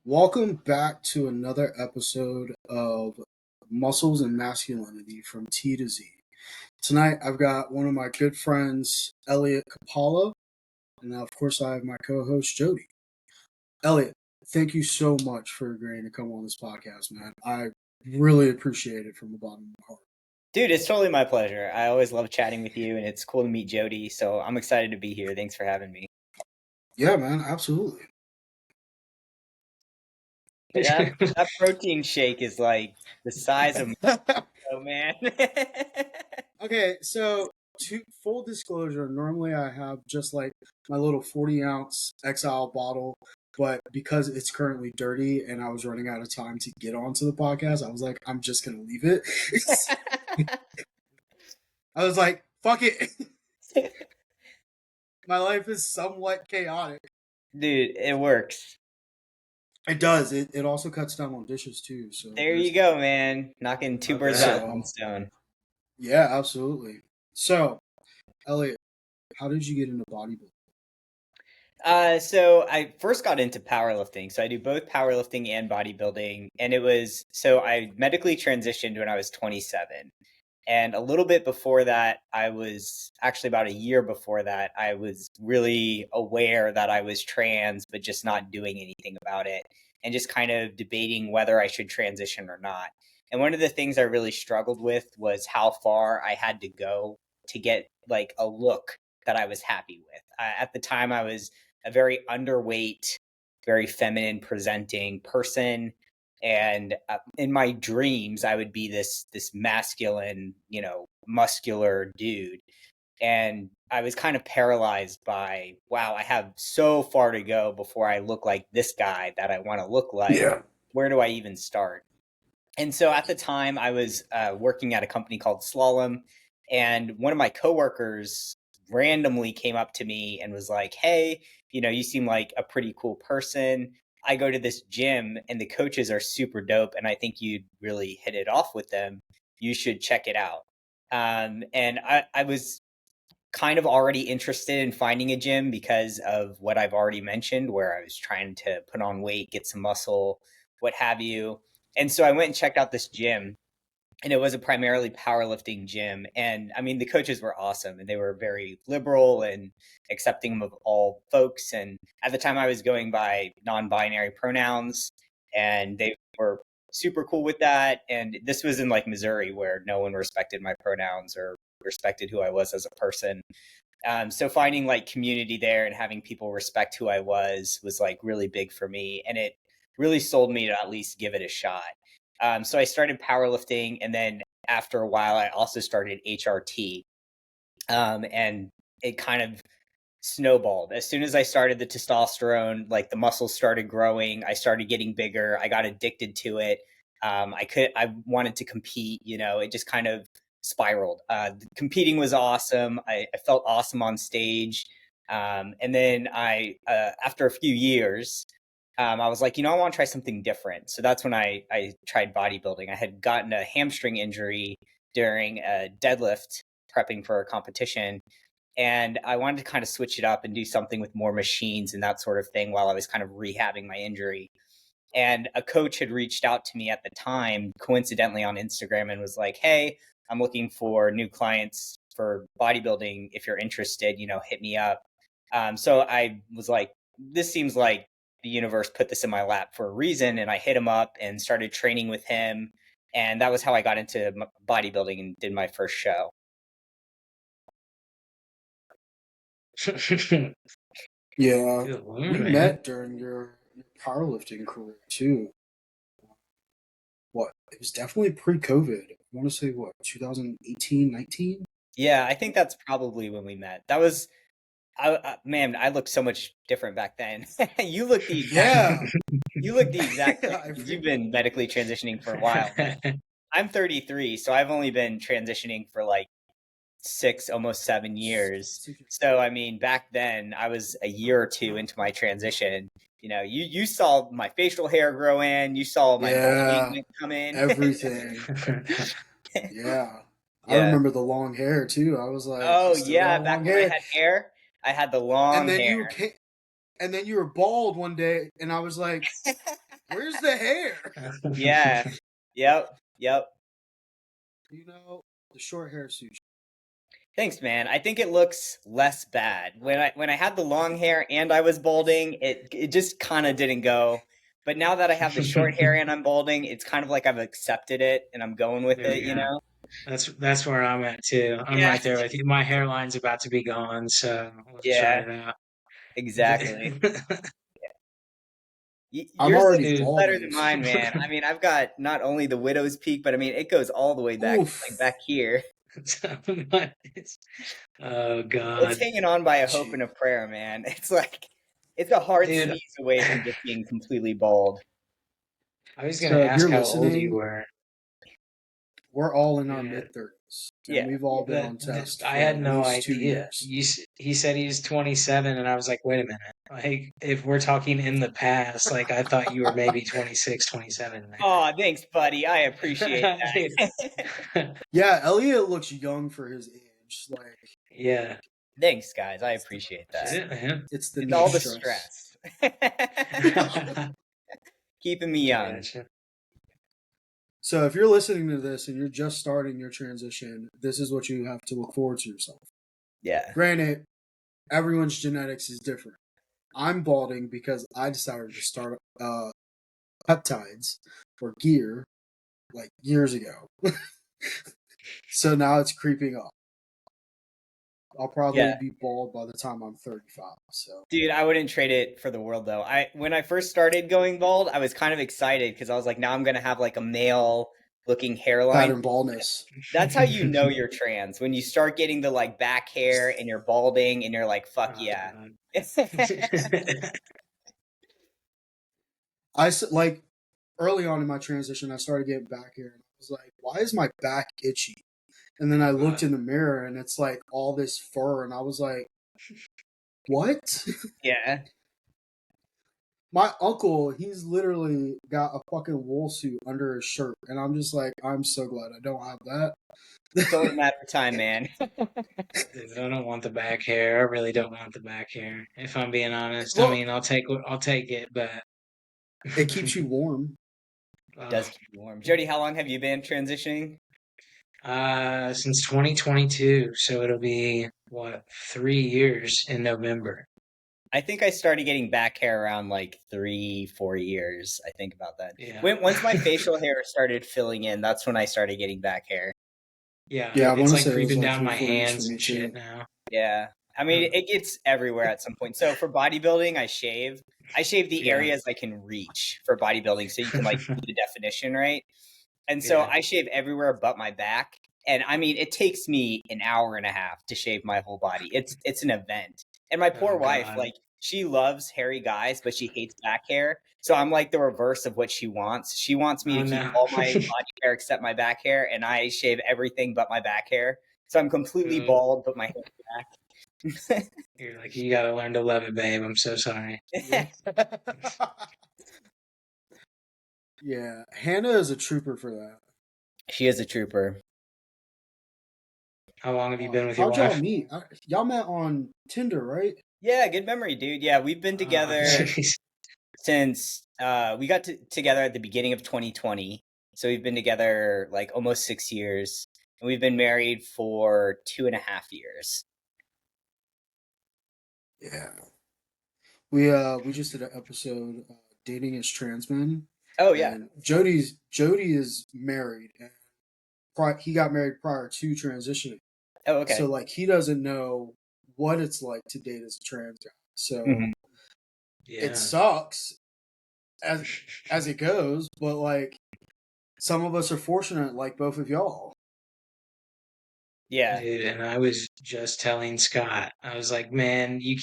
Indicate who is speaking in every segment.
Speaker 1: Welcome back to another episode of Muscles and Masculinity from T to Z. Tonight, I've got one of my good friends, Elliott Capalla, and now, of course, I have my co-host, Jodi. Elliott, thank you so much for agreeing to come on this podcast, man. I really appreciate it from the bottom of my heart.
Speaker 2: Dude, it's totally my pleasure. I always love chatting with you, and it's cool to meet Jodi, so I'm excited to be here. Thanks for having me.
Speaker 1: Yeah, man, absolutely.
Speaker 2: That protein shake is like the size of my man.
Speaker 1: Okay, so to full disclosure, normally I have just like my little 40-ounce XL bottle, but because it's currently dirty and I was running out of time to get onto the podcast, I was like, I'm just gonna leave it. I was like, fuck it. My life is somewhat chaotic.
Speaker 2: Dude, it works.
Speaker 1: It does. It also cuts down on dishes too. So
Speaker 2: There you go, man. Knocking two birds out with one stone.
Speaker 1: Yeah, absolutely. So, Elliott, how did you get into bodybuilding?
Speaker 2: So I first got into powerlifting. So I do both powerlifting and bodybuilding. And I medically transitioned when I was 27. And a little bit before that, I was actually about a year before that, I was really aware that I was trans, but just not doing anything about it and just kind of debating whether I should transition or not. And one of the things I really struggled with was how far I had to go to get like a look that I was happy with. At the time, I was a very underweight, very feminine presenting person. And in my dreams, I would be this masculine, muscular dude. And I was kind of paralyzed by, wow, I have so far to go before I look like this guy that I want to look like.
Speaker 1: Yeah.
Speaker 2: Where do I even start? And so at the time, I was working at a company called Slalom, and one of my coworkers randomly came up to me and was like, "Hey, you seem like a pretty cool person. I go to this gym, and the coaches are super dope, and I think you'd really hit it off with them. You should check it out." And I was kind of already interested in finding a gym because of what I've already mentioned, where I was trying to put on weight, get some muscle, what have you. And so I went and checked out this gym, and it was a primarily powerlifting gym. And I mean, the coaches were awesome, and they were very liberal and accepting of all folks. And at the time, I was going by non-binary pronouns, and they were super cool with that. And this was in like Missouri, where no one respected my pronouns or respected who I was as a person. So finding like community there and having people respect who I was like really big for me. And it really sold me to at least give it a shot. So I started powerlifting, and then after a while, I also started HRT. And it kind of snowballed. As soon as I started the testosterone, like the muscles started growing, I started getting bigger. I got addicted to it. I wanted to compete, it just kind of spiraled. Competing was awesome. I felt awesome on stage. And then after a few years, I was like, I want to try something different. So that's when I tried bodybuilding. I had gotten a hamstring injury during a deadlift prepping for a competition. And I wanted to kind of switch it up and do something with more machines and that sort of thing while I was kind of rehabbing my injury. And a coach had reached out to me at the time, coincidentally on Instagram, and was like, "Hey, I'm looking for new clients for bodybuilding. If you're interested, hit me up." So I was like, this seems like the universe put this in my lap for a reason. And I hit him up and started training with him. And that was how I got into bodybuilding and did my first show.
Speaker 1: Yeah, we met during your powerlifting career too. What? It was definitely pre-COVID. I want to say what, 2018, 19?
Speaker 2: Yeah, I think that's probably when we met. That was, man, I looked so much different back then. You look the exact, you look the exact same. You've been medically transitioning for a while, but I'm 33, so I've only been transitioning for like 6, almost 7 years. So, I mean, back then I was a year or two into my transition. You saw my facial hair grow in, you saw my balding come in.
Speaker 1: Everything. Yeah. I
Speaker 2: Yeah.
Speaker 1: remember the long hair too. I was like,
Speaker 2: Oh
Speaker 1: "You still
Speaker 2: yeah,
Speaker 1: got
Speaker 2: back
Speaker 1: long
Speaker 2: when I
Speaker 1: hair."
Speaker 2: had hair, I had the long
Speaker 1: And then
Speaker 2: hair.
Speaker 1: and then you were bald one day, and I was like, Where's the hair?
Speaker 2: Yeah. Yep.
Speaker 1: You know, the short hair suits.
Speaker 2: Thanks, man. I think it looks less bad. When I had the long hair and I was balding, it just kind of didn't go. But now that I have the short hair and I'm balding, it's kind of like I've accepted it and I'm going with
Speaker 3: There
Speaker 2: it,
Speaker 3: we
Speaker 2: you
Speaker 3: go.
Speaker 2: know?
Speaker 3: That's where I'm at too. I'm
Speaker 2: Yeah.
Speaker 3: right there with you. My hairline's about to be gone, so we'll just
Speaker 2: Yeah,
Speaker 3: ride it out.
Speaker 2: exactly.
Speaker 1: I'm
Speaker 2: Yours
Speaker 1: already
Speaker 2: looks
Speaker 3: Dude.
Speaker 2: better than
Speaker 1: balding.
Speaker 2: mine, man. I mean, I've got not only the widow's peak, but I mean, it goes all the way back,
Speaker 1: Oof.
Speaker 2: like back here.
Speaker 3: Oh
Speaker 2: It's
Speaker 3: God.
Speaker 2: hanging on by a hope
Speaker 1: Gee.
Speaker 2: and a prayer, man. It's like it's a hard
Speaker 3: Dude,
Speaker 2: sneeze away from just being completely bald.
Speaker 3: I was gonna
Speaker 1: So if
Speaker 3: ask
Speaker 1: you're
Speaker 3: how old you
Speaker 1: listening,
Speaker 3: were.
Speaker 1: we're all in our
Speaker 3: Yeah,
Speaker 1: mid-30s, and
Speaker 2: Yeah.
Speaker 1: we've all been on test
Speaker 3: I
Speaker 1: for
Speaker 3: had
Speaker 1: at
Speaker 3: no
Speaker 1: least 2
Speaker 3: idea.
Speaker 1: years.
Speaker 3: He said he's 27, and I was like, wait a minute. Like, if we're talking in the past, like I thought you were maybe 26, 27.
Speaker 2: Oh, thanks, buddy. I appreciate
Speaker 3: Dude.
Speaker 2: that.
Speaker 1: Yeah, Elliot looks young for his age. Like,
Speaker 3: Yeah.
Speaker 2: Thanks, guys. I appreciate that.
Speaker 3: Shit, man.
Speaker 1: it's the
Speaker 2: It's
Speaker 1: no
Speaker 2: all the
Speaker 1: stress.
Speaker 2: stress. Keeping me
Speaker 3: I
Speaker 2: young.
Speaker 3: gotcha.
Speaker 1: So if you're listening to this and you're just starting your transition, this is what you have to look forward to yourself.
Speaker 2: Yeah.
Speaker 1: Granted, everyone's genetics is different. I'm balding because I decided to start peptides or gear like years ago. So now it's creeping up. I'll probably
Speaker 2: Yeah.
Speaker 1: be bald by the time I'm 35. So
Speaker 2: Dude, I wouldn't trade it for the world though. When I first started going bald, I was kind of excited because I was like, now I'm gonna have like a male looking hairline.
Speaker 1: pattern baldness.
Speaker 2: That's how you know you're trans. When you start getting the like back hair and you're balding and you're like, fuck
Speaker 3: Oh
Speaker 2: yeah.
Speaker 3: God.
Speaker 1: Like early on in my transition, I started getting back hair, and I was like, "Why is my back itchy?" And then I looked in the mirror, and it's like all this fur, and I was like, "What?"
Speaker 2: Yeah.
Speaker 1: My uncle, he's literally got a fucking wool suit under his shirt, and I'm just like, I'm so glad I don't have that.
Speaker 2: It's only a matter of time, man.
Speaker 3: Dude, I don't want the back hair. I really don't want the back hair. If I'm being honest, I
Speaker 1: Well,
Speaker 3: mean, I'll take it, but
Speaker 1: it keeps you warm.
Speaker 2: Does keep you warm. Jody, how long have you been transitioning?
Speaker 3: Since 2022, so it'll be what, 3 years in November.
Speaker 2: I think I started getting back hair around like 3, 4 years. I think about that.
Speaker 3: Yeah.
Speaker 2: Once my facial hair started filling in, that's when I started getting back hair.
Speaker 3: Yeah,
Speaker 1: Yeah, I want
Speaker 3: it's
Speaker 1: to
Speaker 3: like
Speaker 1: say it was
Speaker 3: creeping
Speaker 1: like
Speaker 3: down my
Speaker 1: 3 4 years for
Speaker 3: hands
Speaker 1: me
Speaker 3: and shit
Speaker 1: too.
Speaker 3: now.
Speaker 2: Yeah. I mean, it gets everywhere at some point. So for bodybuilding, I shave. I shave the
Speaker 3: Yeah.
Speaker 2: areas I can reach for bodybuilding so you can like see the definition, right? And so
Speaker 3: Yeah.
Speaker 2: I shave everywhere but my back. And I mean, it takes me an hour and a half to shave my whole body. It's an event. And my poor
Speaker 3: Oh
Speaker 2: wife,
Speaker 3: God.
Speaker 2: like, she loves hairy guys, but she hates back hair. So I'm like the reverse of what she wants. She wants me
Speaker 3: Oh
Speaker 2: to keep
Speaker 3: no.
Speaker 2: all my body hair except my back hair, and I shave everything but my back hair. So I'm completely
Speaker 3: Good.
Speaker 2: bald, but my hair back.
Speaker 3: You're like, you gotta learn to love it, babe. I'm so sorry.
Speaker 1: Yeah. Yeah, Hannah is a trooper for that.
Speaker 2: She is a trooper.
Speaker 3: How long have you been with your
Speaker 1: How'd y'all
Speaker 3: wife?
Speaker 1: meet? Y'all met on Tinder, right?
Speaker 2: Yeah, good memory, dude. Yeah, we've been
Speaker 3: Oh,
Speaker 2: together
Speaker 3: jeez.
Speaker 2: since we got together at the beginning of 2020. So we've been together like almost 6 years, and we've been married for 2.5 years.
Speaker 1: Yeah. We just did an episode dating as trans men,
Speaker 2: Oh yeah.
Speaker 1: and Jody is married, and he got married prior to transitioning,
Speaker 2: Oh okay.
Speaker 1: so like he doesn't know what it's like to date as a trans guy. So
Speaker 2: Mhm.
Speaker 1: it
Speaker 3: Yeah.
Speaker 1: sucks as it goes, but like some of us are fortunate, like both of y'all.
Speaker 2: Yeah.
Speaker 3: Dude, and I was just telling Scott, I was like, man, you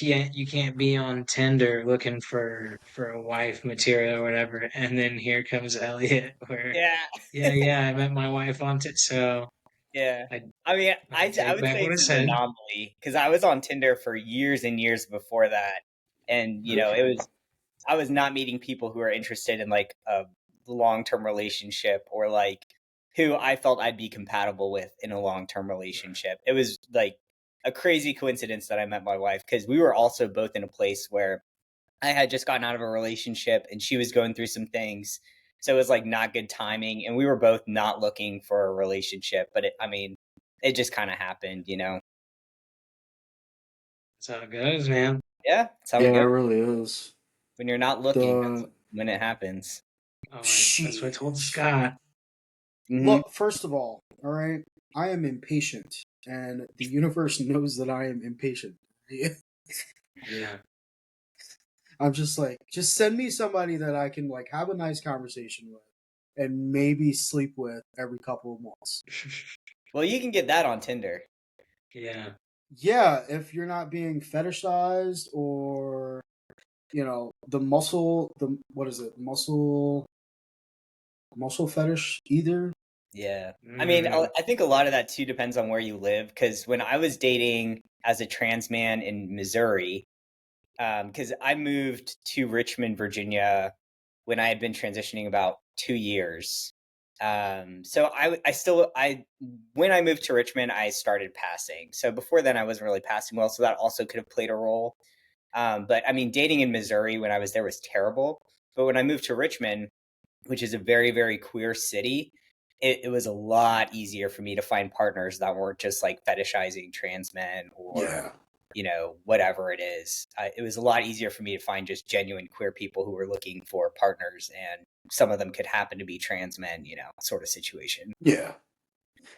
Speaker 3: can't be on Tinder looking for a wife material or whatever. And then here comes Elliot, where
Speaker 2: Yeah.
Speaker 3: yeah, I met my wife on Tinder, so
Speaker 2: Yeah.
Speaker 3: I
Speaker 2: I mean,
Speaker 3: I
Speaker 2: I
Speaker 3: take
Speaker 2: would
Speaker 3: back
Speaker 2: say
Speaker 3: what I
Speaker 2: it's an
Speaker 3: said.
Speaker 2: anomaly because I was on Tinder for years and years before that, and I was not meeting people who are interested in like a long-term relationship or like who I felt I'd be compatible with in a long-term relationship. It was like a crazy coincidence that I met my wife because we were also both in a place where I had just gotten out of a relationship and she was going through some things. So it was like not good timing. And we were both not looking for a relationship, but it just kind of happened, you know?
Speaker 3: That's how it goes, man.
Speaker 2: Yeah, that's how
Speaker 1: Yeah,
Speaker 2: it
Speaker 1: it
Speaker 2: goes.
Speaker 1: really is.
Speaker 2: When you're not looking, that's
Speaker 1: The
Speaker 2: when it happens.
Speaker 3: That's what I told
Speaker 1: Sheesh.
Speaker 3: Scott.
Speaker 2: Hmm.
Speaker 1: Look, first of all right, I am impatient, and the universe knows that I am impatient.
Speaker 3: Yeah.
Speaker 1: I'm just like, just send me somebody that I can like have a nice conversation with, and maybe sleep with every couple of months.
Speaker 2: Well, you can get that on Tinder.
Speaker 3: Yeah.
Speaker 1: Yeah, if you're not being fetishized or the muscle, the what is it, muscle fetish either.
Speaker 2: Yeah. I mean,
Speaker 3: Mm.
Speaker 2: I think a lot of that too depends on where you live. Because when I was dating as a trans man in Missouri, because I moved to Richmond, Virginia, when I had been transitioning about 2 years. So when I moved to Richmond, I started passing. So before then, I wasn't really passing well. So that also could have played a role. But I mean, dating in Missouri when I was there was terrible. But when I moved to Richmond, which is a very, very queer city, it was a lot easier for me to find partners that weren't just like fetishizing trans men or,
Speaker 1: Yeah,
Speaker 2: whatever it is. It was a lot easier for me to find just genuine queer people who were looking for partners, and some of them could happen to be trans men, sort of situation.
Speaker 1: yeah,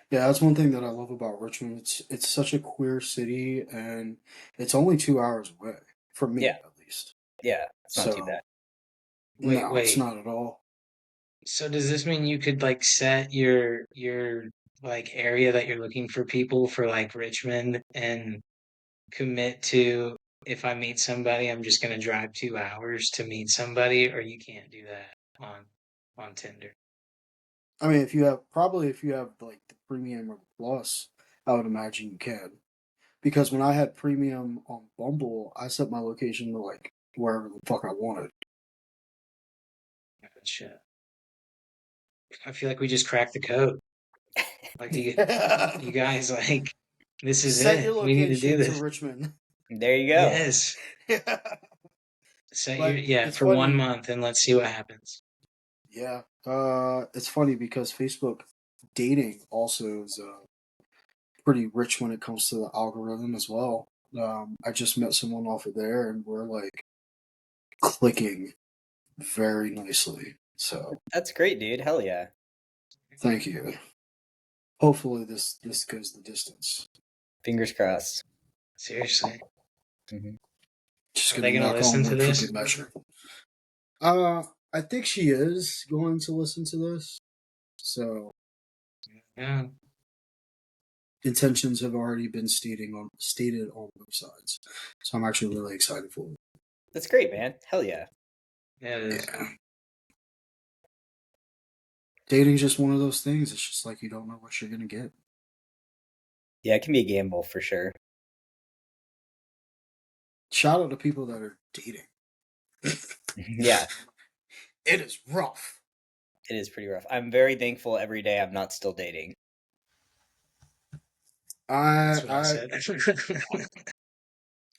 Speaker 1: yeah. That's one thing that I love about Richmond. It's such a queer city, and it's only 2 hours away from
Speaker 2: Yeah,
Speaker 1: me, at least.
Speaker 2: yeah, it's not too bad.
Speaker 1: So
Speaker 3: Wait,
Speaker 1: no, it's
Speaker 3: wait.
Speaker 1: not at all.
Speaker 3: So does this mean you could like set your like area that you're looking for people for like Richmond and commit to if I meet somebody, I'm just gonna drive 2 hours to meet somebody, or you can't do that on Tinder.
Speaker 1: I mean, if you have like the premium or the plus, I would imagine you can. Because when I had premium on Bumble, I set my location to like wherever the fuck I wanted.
Speaker 3: Shit. I feel like we just cracked the code. Like you guys like this is
Speaker 1: Set your
Speaker 3: it. We need to do
Speaker 1: location to
Speaker 3: this.
Speaker 1: Richmond.
Speaker 2: There you go.
Speaker 3: Yes. Set your
Speaker 1: But
Speaker 3: yeah,
Speaker 1: it's
Speaker 3: for one
Speaker 1: funny.
Speaker 3: month and let's see what happens.
Speaker 1: Yeah. It's funny because Facebook dating also is pretty rich when it comes to the algorithm as well. I just met someone off of there, and we're like clicking very nicely. So
Speaker 2: That's great, dude. Hell yeah.
Speaker 1: thank you. Hopefully this goes the distance.
Speaker 2: Fingers crossed.
Speaker 3: Seriously.
Speaker 2: Hmm.
Speaker 1: Just
Speaker 3: Are they
Speaker 1: gonna
Speaker 3: gonna
Speaker 1: knock on
Speaker 3: listen to
Speaker 1: wood for
Speaker 3: this?
Speaker 1: good measure. Uh, I think she is going to listen to this. So
Speaker 3: Yeah.
Speaker 1: intentions have already been stated on both sides. So I'm actually really excited for it.
Speaker 2: That's great, man. Hell yeah.
Speaker 3: Yeah, it is.
Speaker 1: Yeah. Dating's just one of those things. It's just like you don't know what you're gonna get.
Speaker 2: Yeah, it can be a gamble for sure.
Speaker 1: Shout out to people that are dating.
Speaker 2: Yeah,
Speaker 1: It is rough.
Speaker 2: it is pretty rough. I'm very thankful every day I'm not still dating.
Speaker 1: I
Speaker 3: That's what I
Speaker 1: I
Speaker 3: said.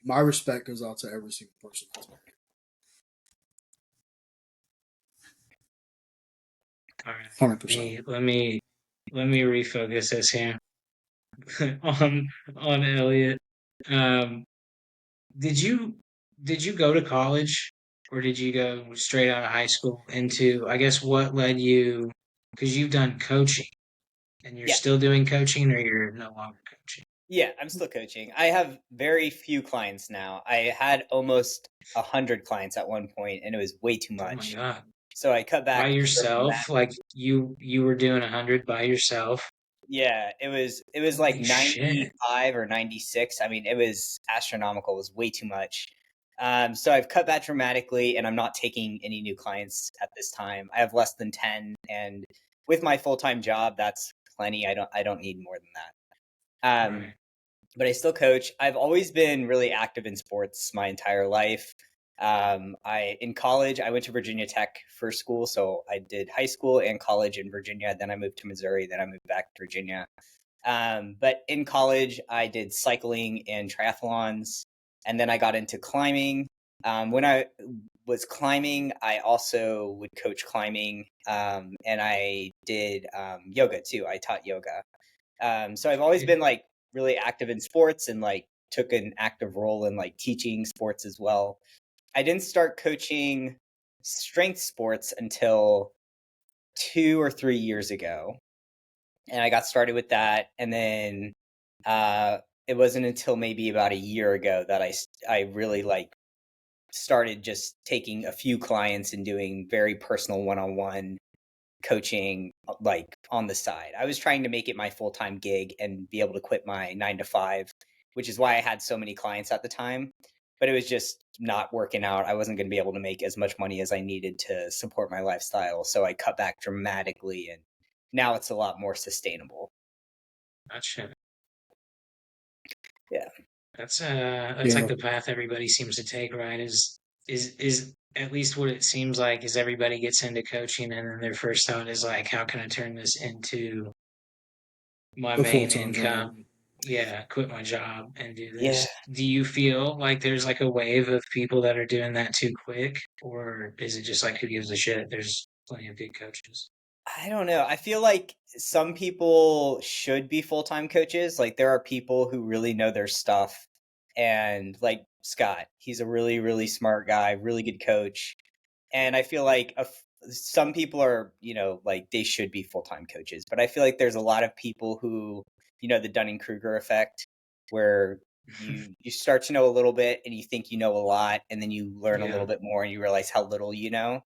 Speaker 1: my respect goes out to every single person that's married.
Speaker 3: All right.
Speaker 1: 100%.
Speaker 3: Let me refocus this here on Elliot. Um, did you did you go to college or did you go straight out of high school into, I guess, what led you, because you've done coaching and you're
Speaker 2: Yeah,
Speaker 3: still doing coaching or you're no longer coaching?
Speaker 2: yeah, I'm still coaching. I have very few clients now. I had almost 100 clients at one point, and it was way too
Speaker 3: Oh my
Speaker 2: much.
Speaker 3: God.
Speaker 2: So I cut
Speaker 3: By
Speaker 2: back
Speaker 3: yourself? Like you were doing 100 by yourself?
Speaker 2: Yeah, it was like
Speaker 3: Holy shit.
Speaker 2: 95 or 96. I mean, it was astronomical. It was way too much. So I've cut back dramatically, and I'm not taking any new clients at this time. I have less than 10, and with my full-time job, that's plenty. I don't need more than that.
Speaker 3: Right.
Speaker 2: But I still coach. I've always been really active in sports my entire life. I in college I went to Virginia Tech for school, so I did high school and college in Virginia. Then I moved to Missouri. Then I moved back to Virginia. But in college, I did cycling and triathlons, and then I got into climbing. When I was climbing, I also would coach climbing, and I did yoga too. I taught yoga. So I've always been like really active in sports and like took an active role in like teaching sports as well. I didn't start coaching strength sports until 2 or 3 years ago, and I got started with that. And then uh, it wasn't until maybe about a year ago that I really like started just taking a few clients and doing very personal one-on-one coaching like on the side. I was trying to make it my full-time gig and be able to quit my 9 to 5, which is why I had so many clients at the time. But it was just not working out. I wasn't going to be able to make as much money as I needed to support my lifestyle. So I cut back dramatically, and now it's a lot more sustainable.
Speaker 3: Gotcha.
Speaker 2: Yeah.
Speaker 3: That's
Speaker 1: Yeah,
Speaker 3: like the path everybody seems to take, right? Is at least what it seems like is everybody gets into coaching and then their first thought is like, how can I turn this into my
Speaker 1: a full
Speaker 3: main
Speaker 1: time job.
Speaker 3: income? Yeah, quit my job and do
Speaker 2: Yeah.
Speaker 3: this. Do you feel like there's like a wave of people that are doing that too quick, or is it just like who gives a shit? There's plenty of good coaches.
Speaker 2: I don't know. I feel like some people should be full-time coaches. Like there are people who really know their stuff, and like Scott, he's a really, really smart guy, really good coach. And I feel like some people are, like they should be full-time coaches, but I feel like there's a lot of people who, the Dunning-Kruger effect, where you start to know a little bit and you think you know a lot, and then you learn a little
Speaker 3: Yeah,
Speaker 2: bit more and you realize how little you know.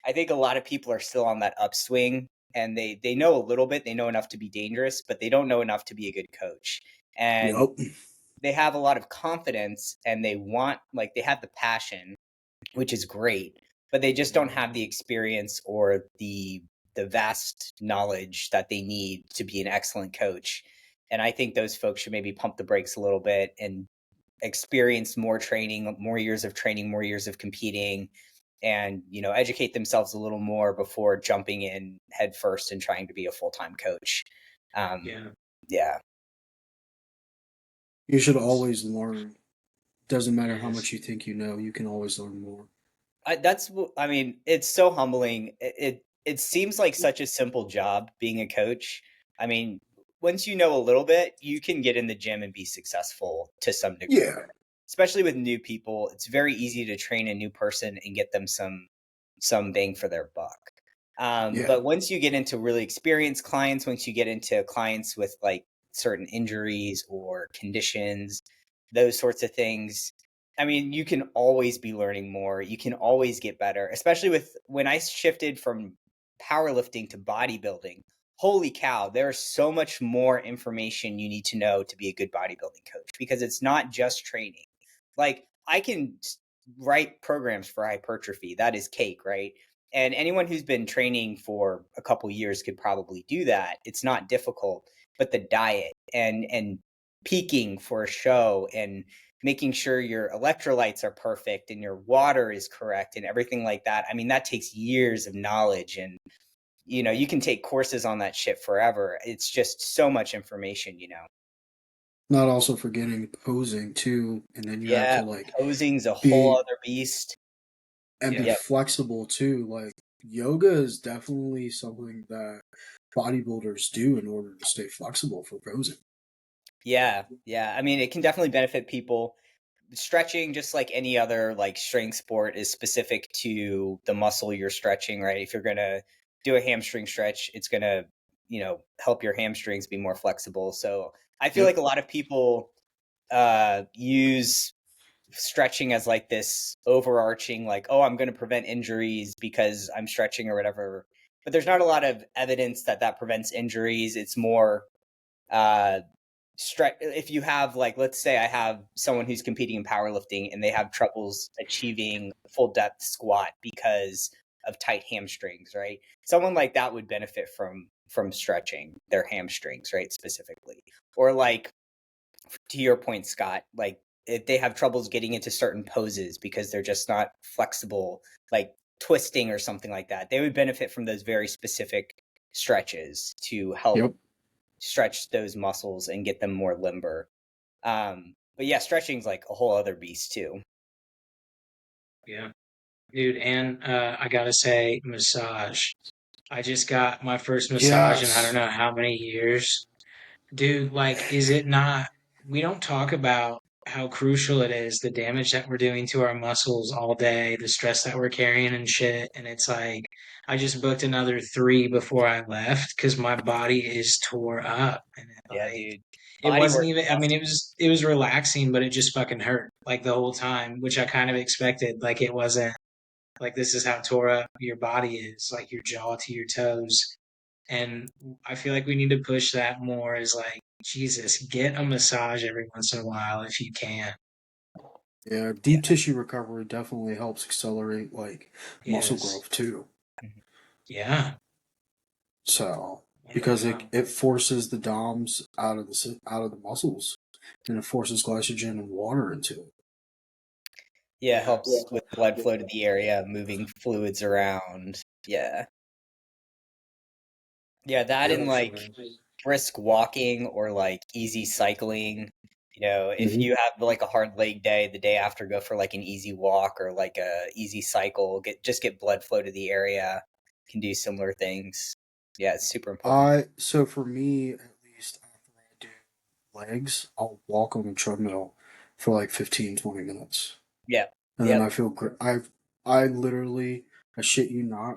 Speaker 2: I think a lot of people are still on that upswing, and they know a little bit, they know enough to be dangerous, but they don't know enough to be a good coach. And
Speaker 1: Yep.
Speaker 2: they have a lot of confidence and they have the passion, which is great, but they just don't have the experience or the vast knowledge that they need to be an excellent coach. And I think those folks should maybe pump the brakes a little bit and experience more training, more years of training, more years of competing, and educate themselves a little more before jumping in head first and trying to be a full-time coach. um
Speaker 3: yeah.
Speaker 2: yeah.
Speaker 1: You should always learn. Doesn't matter how
Speaker 3: Yes.
Speaker 1: much you think you know, you can always learn more.
Speaker 2: I mean, it's so humbling. It seems like such a simple job being a coach. I mean, once you know a little bit, you can get in the gym and be successful to some degree.
Speaker 1: Yeah,
Speaker 2: Especially with new people, it's very easy to train a new person and get them some bang for their buck.
Speaker 1: yeah.
Speaker 2: But once you get into really experienced clients, once you get into clients with like certain injuries or conditions, those sorts of things, I mean, you can always be learning more. You can always get better, especially with when I shifted from powerlifting to bodybuilding. Holy cow, there's so much more information you need to know to be a good bodybuilding coach, because it's not just training. Like, I can write programs for hypertrophy. That is cake, right? And anyone who's been training for a couple years could probably do that. It's not difficult, but the diet and peaking for a show and making sure your electrolytes are perfect and your water is correct and everything like that. I mean, that takes years of knowledge, and you can take courses on that shit forever. It's just so much information.
Speaker 1: Not also forgetting posing too, and then you have
Speaker 2: Yeah,
Speaker 1: to like
Speaker 2: posing's a whole
Speaker 1: be
Speaker 2: other beast.
Speaker 1: and be
Speaker 3: Yeah.
Speaker 2: Yep.
Speaker 1: flexible too. Like yoga is definitely something that bodybuilders do in order to stay flexible for posing.
Speaker 2: Yeah, yeah. I mean, it can definitely benefit people. Stretching, just like any other like strength sport, is specific to the muscle you're stretching, right? If you're gonna do a hamstring stretch, it's gonna help your hamstrings be more flexible. So I feel
Speaker 1: Yep.
Speaker 2: like a lot of people use stretching as like this overarching, like, oh, I'm going to prevent injuries because I'm stretching or whatever, but there's not a lot of evidence that that prevents injuries. It's more uh stretch. If you have, like, let's say I have someone who's competing in powerlifting and they have troubles achieving full depth squat because of tight hamstrings, right? Someone like that would benefit from stretching their hamstrings, right, specifically. Or like, to your point, Scott, like if they have troubles getting into certain poses because they're just not flexible, like twisting or something like that, they would benefit from those very specific stretches to help
Speaker 1: Yep.
Speaker 2: stretch those muscles and get them more limber. But yeah, stretching's like a whole other beast too.
Speaker 3: Yeah. Dude, and I gotta say, massage. I just got my first massage in I don't
Speaker 1: Yes.
Speaker 3: know how many years. Dude, like, is it not? We don't talk about how crucial it is, the damage that we're doing to our muscles all day, the stress that we're carrying and shit. And it's like, I just booked another three before I left because my body is tore up. And
Speaker 2: Yeah, dude.
Speaker 3: it
Speaker 2: Body
Speaker 3: wasn't
Speaker 2: work
Speaker 3: even,
Speaker 2: is
Speaker 3: I mean,
Speaker 2: awesome.
Speaker 3: it was relaxing, but it just fucking hurt like the whole time, which I kind of expected. Like, it wasn't like this is how tore up your body is, like your jaw to your toes. And I feel like we need to push that more as like, Jesus, get a massage every once in a while if you can.
Speaker 1: Yeah,
Speaker 2: Yeah.
Speaker 1: deep tissue recovery definitely helps accelerate like muscle
Speaker 3: Yes.
Speaker 1: growth too.
Speaker 2: Mhm.
Speaker 3: Yeah.
Speaker 1: So
Speaker 3: Oh my
Speaker 1: because
Speaker 3: God.
Speaker 1: it forces the DOMs out of the muscles, and it forces glycogen and water into it.
Speaker 2: Yeah, it
Speaker 3: Yeah.
Speaker 2: helps with blood flow to the area, moving fluids around. Yeah. Yeah, that
Speaker 1: Yep.
Speaker 2: and like
Speaker 3: Definitely.
Speaker 2: brisk walking or like easy cycling. If
Speaker 1: Hmm.
Speaker 2: you have like a hard leg day, the day after go for like an easy walk or like a easy cycle, get blood flow to the area, can do similar things. Yeah, it's super important.
Speaker 1: I so for me at least after I do legs, I'll walk on the treadmill for like 15-20 minutes,
Speaker 2: Yeah.
Speaker 1: and then
Speaker 2: Yep.
Speaker 1: I feel great. I literally, I shit you not,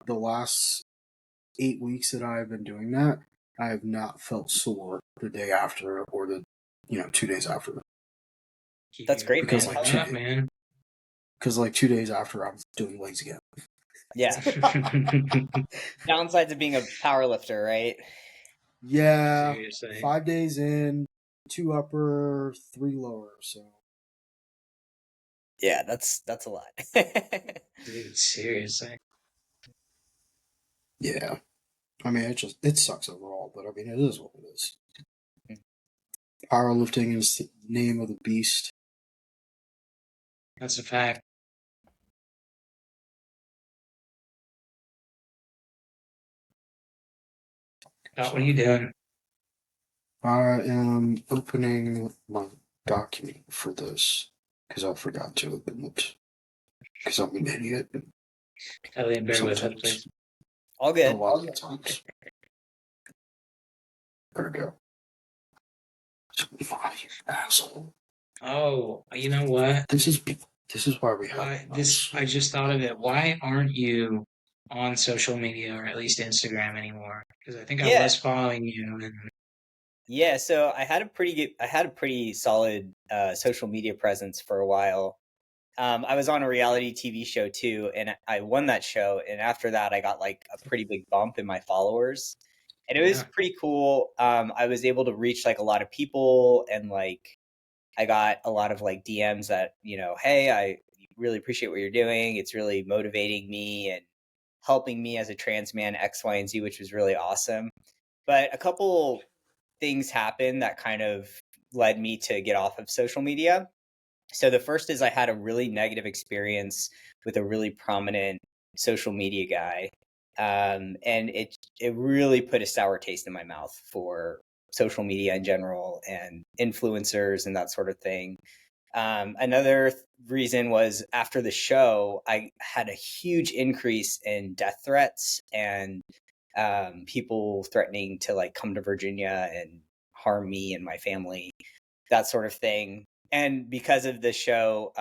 Speaker 1: the last 8 weeks that I've been doing that, I have not felt sore the day after or the 2 days after,
Speaker 3: Keep
Speaker 2: That's
Speaker 3: you
Speaker 2: great,
Speaker 1: because
Speaker 2: man.
Speaker 1: like
Speaker 3: pumping up, man.
Speaker 1: 2 days after I'm doing legs again.
Speaker 2: Yeah. Downsides of being a power lifter, right?
Speaker 1: Yeah,
Speaker 3: Seriously.
Speaker 1: 5 days in, two upper, three lower. So
Speaker 2: Yeah, that's a lot.
Speaker 3: Dude, seriously.
Speaker 1: yeah, I mean it sucks overall, but I mean it is what it is. Powerlifting is the name of the beast.
Speaker 3: That's a fact. What are
Speaker 1: So
Speaker 3: you doing?
Speaker 1: I am opening my document for this because I forgot to open it because I'm an idiot
Speaker 3: Elliot, bear with us,
Speaker 1: sometimes.
Speaker 3: please.
Speaker 2: All
Speaker 1: A
Speaker 2: good.
Speaker 1: lot of the times. There we go. Why, you asshole?
Speaker 3: Oh, you know what?
Speaker 1: This is this is why we have
Speaker 3: Why this?
Speaker 1: us.
Speaker 3: I just thought of it. Why aren't you on social media or at least Instagram anymore? Because I think I
Speaker 2: Yeah.
Speaker 3: was following you, and
Speaker 2: Yeah, so I had a pretty solid social media presence for a while. I was on a reality TV show too, and I won that show. And after that, I got like a pretty big bump in my followers, and it was
Speaker 3: yeah,
Speaker 2: pretty cool. I was able to reach like a lot of people, and like I got a lot of like DMs that hey, I really appreciate what you're doing. It's really motivating me and helping me as a trans man X, Y, and Z, which was really awesome. But a couple things happened that kind of led me to get off of social media. So the first is I had a really negative experience with a really prominent social media guy, and it really put a sour taste in my mouth for social media in general and influencers and that sort of thing. Another reason was after the show, I had a huge increase in death threats and people threatening to like come to Virginia and harm me and my family, that sort of thing. And because of the show,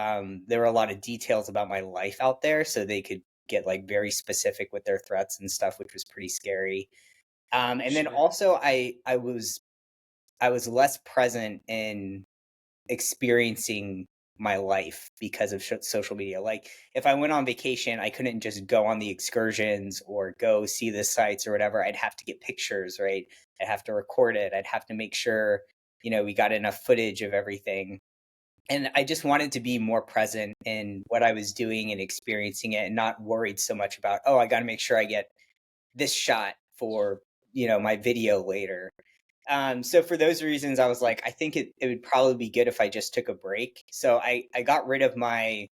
Speaker 2: there were a lot of details about my life out there, so they could get like very specific with their threats and stuff, which was pretty scary. And then
Speaker 3: shit.
Speaker 2: also, I was less present in experiencing my life because of social media. Like if I went on vacation, I couldn't just go on the excursions or go see the sites or whatever. I'd have to get pictures, right? I'd have to record it. I'd have to make sure, we got enough footage of everything. And I just wanted to be more present in what I was doing and experiencing it and not worried so much about, oh, I got to make sure I get this shot for, my video later. So for those reasons, I was like, I think it would probably be good if I just took a break. So I got rid of my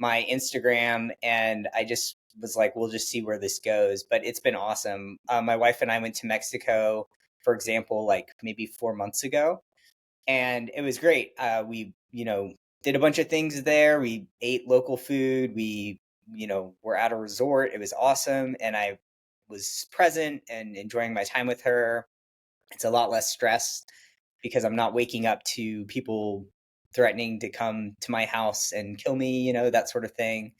Speaker 2: Instagram and I just was like, we'll just see where this goes. But it's been awesome. My wife and I went to Mexico, for example, like maybe 4 months ago, and it was great. We did a bunch of things there. We ate local food. We, were at a resort. It was awesome. And I was present and enjoying my time with her. It's a lot less stress because I'm not waking up to people threatening to come to my house and kill me, that sort of thing.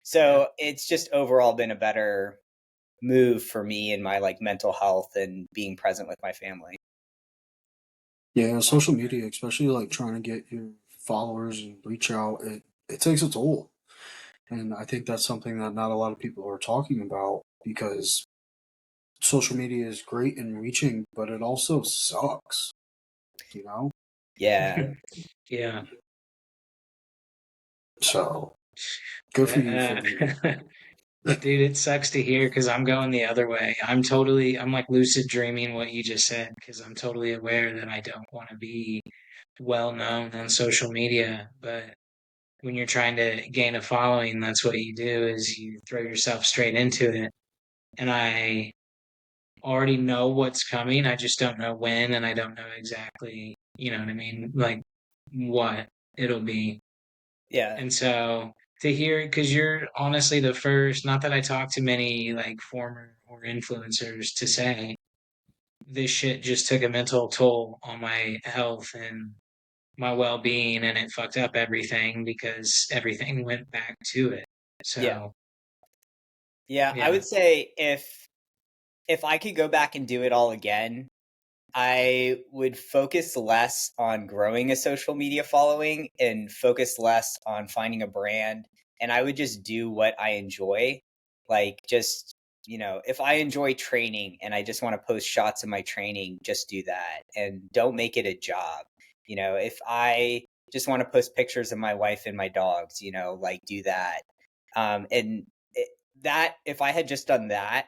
Speaker 2: So it's just overall been a better move for me in my like mental health and being present with my family.
Speaker 1: Yeah, social media, especially like trying to get your followers and reach out, it takes a toll. And I think that's something that not a lot of people are talking about because social media is great in reaching, but it also sucks, you know?
Speaker 2: Yeah.
Speaker 3: Yeah.
Speaker 1: So good for you for doing
Speaker 3: Dude, it sucks to hear because I'm going the other way. I'm like lucid dreaming what you just said because I'm totally aware that I don't want to be well known on social media. But when you're trying to gain a following, that's what you do is you throw yourself straight into it. And I already know what's coming. I just don't know when, and I don't know exactly, you know what I mean? Like what it'll be.
Speaker 2: Yeah.
Speaker 3: And so to hear, because you're honestly the first, not that I talk to many like former or influencers to say this shit just took a mental toll on my health and my well-being and it fucked up everything because everything went back to it.
Speaker 2: Yeah.
Speaker 3: So,
Speaker 2: Yeah. I
Speaker 3: yeah.
Speaker 2: would say if I could go back and do it all again, I would focus less on growing a social media following and focus less on finding a brand. And I would just do what I enjoy. Like, just, if I enjoy training and I just want to post shots of my training, just do that and don't make it a job. If I just want to post pictures of my wife and my dogs, like do that. And it, that, if I had just done that,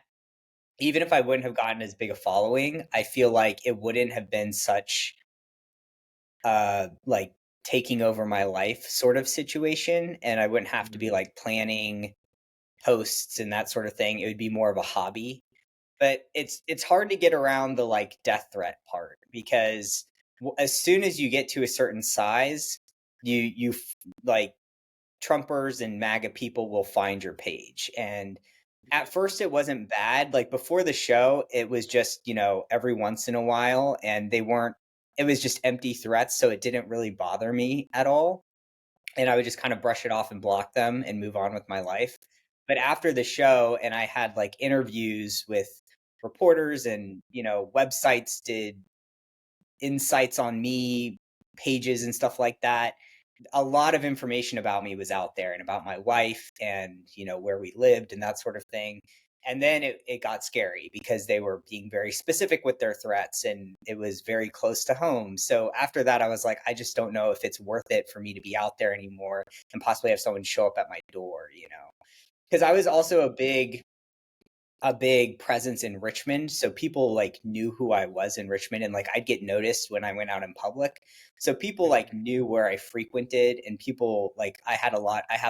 Speaker 2: even if I wouldn't have gotten as big a following, I feel like it wouldn't have been such like taking over my life sort of situation, and I wouldn't have to be like planning posts and that sort of thing. It would be more of a hobby. But it's hard to get around the like death threat part because as soon as you get to a certain size, like Trumpers and MAGA people will find your page. And at first it wasn't bad. Like before the show, it was just, every once in a while and it was just empty threats. So it didn't really bother me at all. And I would just kind of brush it off and block them and move on with my life. But after the show, and I had like interviews with reporters and, websites did insights on me, pages and stuff like that, a lot of information about me was out there and about my wife and where we lived and that sort of thing. And then it got scary because they were being very specific with their threats and it was very close to home. So after that I was like, I just don't know if it's worth it for me to be out there anymore and possibly have someone show up at my door, because I was also a big presence in Richmond. So people like knew who I was in Richmond and like I'd get noticed when I went out in public. So people like knew where I frequented and people like I have a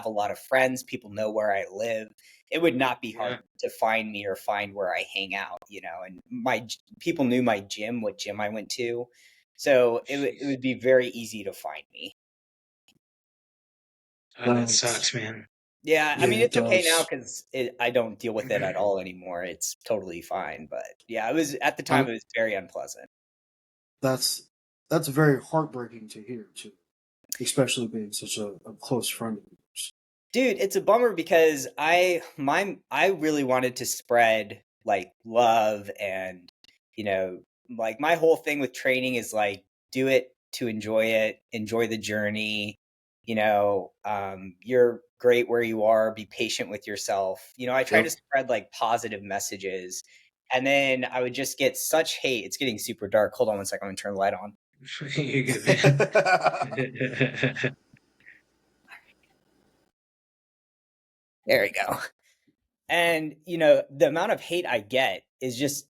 Speaker 2: lot of friends, people know where I live. It would not be hard
Speaker 3: Yeah.
Speaker 2: to find me or find where I hang out, and people knew my gym, what gym I went to. So it
Speaker 3: Jeez.
Speaker 2: would be very easy to find me.
Speaker 3: Oh, that
Speaker 1: that.
Speaker 3: sucks, man.
Speaker 2: Yeah, I
Speaker 1: Yeah,
Speaker 2: mean
Speaker 1: it
Speaker 2: it's okay now
Speaker 1: does.
Speaker 2: because I don't deal with it at all anymore. It's totally fine. But yeah, it was at the time
Speaker 1: I,
Speaker 2: it was very unpleasant.
Speaker 1: that's that's very heartbreaking to hear too, especially being such a close friend of yours.
Speaker 2: Dude, it's a bummer because I really wanted to spread like love and you know like my whole thing with training is like do it to enjoy it, enjoy the journey. You're great where you are, be patient with yourself. I try to
Speaker 1: Yep.
Speaker 2: spread like positive messages. And then I would just get such hate. It's getting super dark. Hold on one second. I'm gonna turn the light on.
Speaker 3: You're good, man.
Speaker 2: There we go. And, the amount of hate I get is just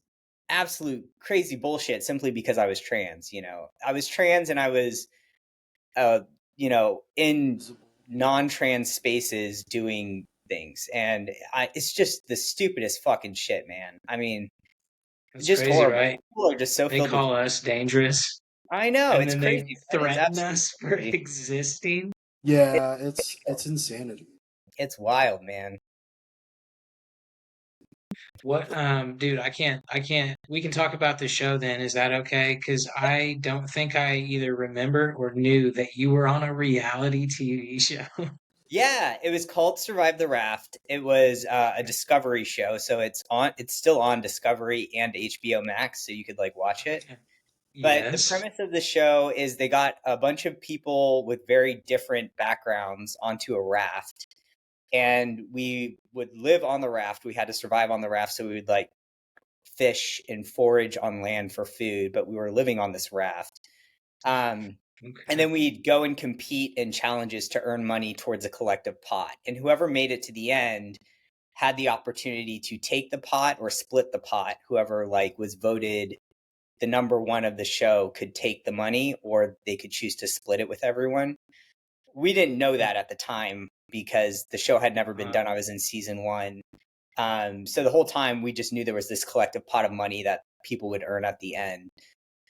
Speaker 2: absolute crazy bullshit simply because I was trans, I was trans and I was, in non-trans spaces doing things. And it's just the stupidest fucking shit, man. I mean,
Speaker 3: That's
Speaker 2: just
Speaker 3: crazy,
Speaker 2: horrible.
Speaker 3: right?
Speaker 2: People are just so
Speaker 3: They
Speaker 2: filled with,
Speaker 3: call us dangerous
Speaker 2: I know,
Speaker 3: and
Speaker 2: it's
Speaker 3: then
Speaker 2: crazy,
Speaker 3: they
Speaker 2: man. It's
Speaker 3: threaten
Speaker 2: absolutely
Speaker 3: us for
Speaker 2: crazy.
Speaker 3: existing.
Speaker 1: Yeah, it's insanity.
Speaker 2: It's wild, man.
Speaker 3: What, dude, I can't, we can talk about the show then. Is that okay? Because I don't think I either remember or knew that you were on a reality TV show.
Speaker 2: Yeah, it was called Survive the Raft. It was a Discovery show, so it's still on Discovery and HBO Max, so you could like watch it.
Speaker 3: Okay.
Speaker 2: But the
Speaker 3: Yes.
Speaker 2: premise of the show is they got a bunch of people with very different backgrounds onto a raft, and we would live on the raft. We had to survive on the raft, so we would like fish and forage on land for food, but we were living on this raft. And
Speaker 3: Okay.
Speaker 2: then we'd go and compete in challenges to earn money towards a collective pot. And whoever made it to the end had the opportunity to take the pot or split the pot. Whoever like was voted the number one of the show could take the money, or they could choose to split it with everyone. We didn't know that at the time because the show had never been
Speaker 3: Uh,
Speaker 2: done. I was in season one. So the whole time we just knew there was this collective pot of money that people would earn at the end.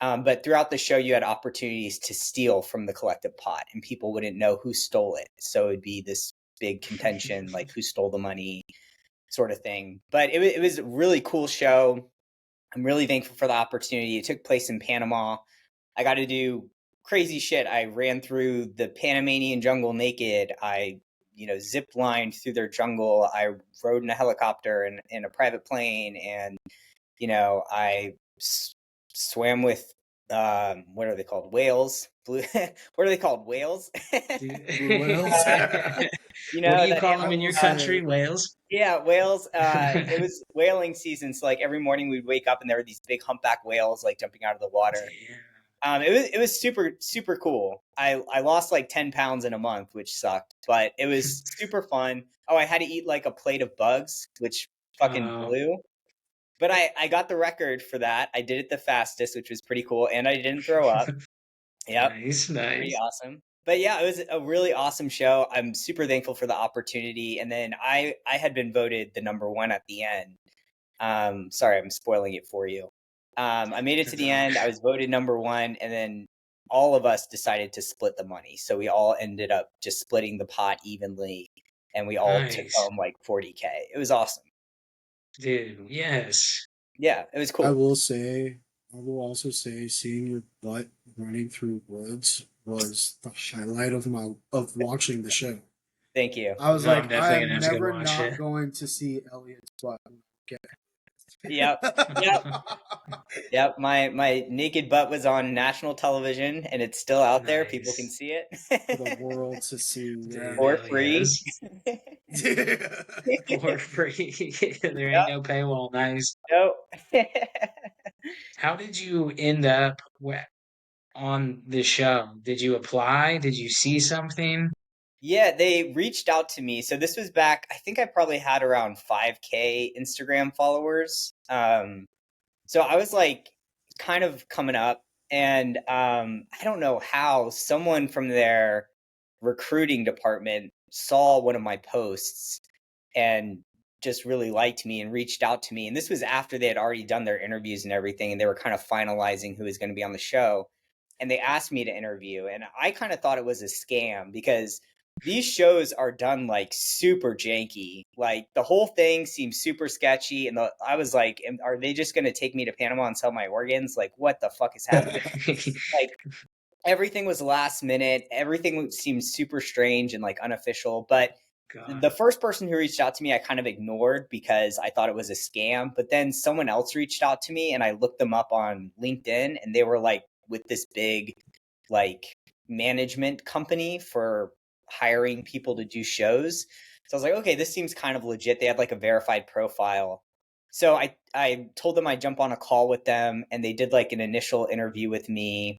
Speaker 2: But throughout the show, you had opportunities to steal from the collective pot, and people wouldn't know who stole it. So it'd be this big contention, like who stole the money, sort of thing. But it was a really cool show. I'm really thankful for the opportunity. It took place in Panama. I got to do crazy shit. I ran through the Panamanian jungle naked. I, zip lined through their jungle. I rode in a helicopter and in a private plane, and I swam with what are they called? Whales. Blue. What are they called? Whales.
Speaker 3: dude.
Speaker 1: Blue whales.
Speaker 3: What do you
Speaker 2: That
Speaker 3: call them
Speaker 1: I
Speaker 3: in
Speaker 1: will
Speaker 3: your
Speaker 1: say,
Speaker 3: country? Whales?
Speaker 2: yeah, whales. It was whaling season, so like every morning we'd wake up and there were these big humpback whales like jumping out of the water.
Speaker 3: Damn.
Speaker 2: It was super super cool. I lost like 10 pounds in a month, which sucked, but it was super fun. Oh, I had to eat like a plate of bugs, which fucking
Speaker 3: Oh,
Speaker 2: blew. But I got the record for that. I did it the fastest, which was pretty cool, and I didn't throw up. Yep,
Speaker 3: nice,
Speaker 2: pretty
Speaker 3: nice.
Speaker 2: awesome. But yeah, it was a really awesome show. I'm super thankful for the opportunity. And then I had been voted the number one at the end. Sorry, I'm spoiling it for you. I made it to
Speaker 3: That's
Speaker 2: the
Speaker 3: all.
Speaker 2: end. I was voted number one, and then all of us decided to split the money. So we all ended up just splitting the pot evenly, and we all took
Speaker 3: Nice.
Speaker 2: home like 40K. It was awesome.
Speaker 3: Dude, yes.
Speaker 2: Yeah, it was
Speaker 1: I
Speaker 2: cool.
Speaker 1: will say, I will also say, seeing your butt running through woods was the highlight of watching the show.
Speaker 2: Thank you.
Speaker 1: I was
Speaker 3: No, I'm
Speaker 1: like, I
Speaker 3: definitely
Speaker 1: am
Speaker 3: gonna have to go
Speaker 1: never
Speaker 3: watch
Speaker 1: not
Speaker 3: it.
Speaker 1: going to see Elliott's butt. Okay.
Speaker 2: Yep. Yep. Yep, my naked butt was on national television, and it's still out there. People can
Speaker 3: Nice.
Speaker 2: see
Speaker 1: For the
Speaker 2: it
Speaker 1: world to see, yeah.
Speaker 3: Dude,
Speaker 2: for
Speaker 3: hell
Speaker 2: free.
Speaker 3: yes.
Speaker 1: Yeah.
Speaker 3: For free. There ain't
Speaker 2: Yep.
Speaker 3: no paywall. Nice.
Speaker 2: Nope.
Speaker 3: How did you end up on the show? Did you apply? Did you see something?
Speaker 2: Yeah, they reached out to me. So this was back. I think I probably had around 5K Instagram followers. So I was like kind of coming up, and I don't know how someone from their recruiting department saw one of my posts and just really liked me and reached out to me. And this was after they had already done their interviews and everything, and they were kind of finalizing who was going to be on the show. And they asked me to interview, and I kind of thought it was a scam because these shows are done like super janky. Like the whole thing seems super sketchy, and I was like, "Are they just going to take me to Panama and sell my organs? Like, what the fuck is happening?" Like everything was last minute. Everything seemed super strange and like unofficial. But
Speaker 3: God.
Speaker 2: the first person who reached out to me, I kind of ignored because I thought it was a scam. But then someone else reached out to me, and I looked them up on LinkedIn, and they were like with this big like management company for hiring people to do shows. So I was like, okay, this seems kind of legit. They had like a verified profile. So I told them I'd jump on a call with them, and they did like an initial interview with me,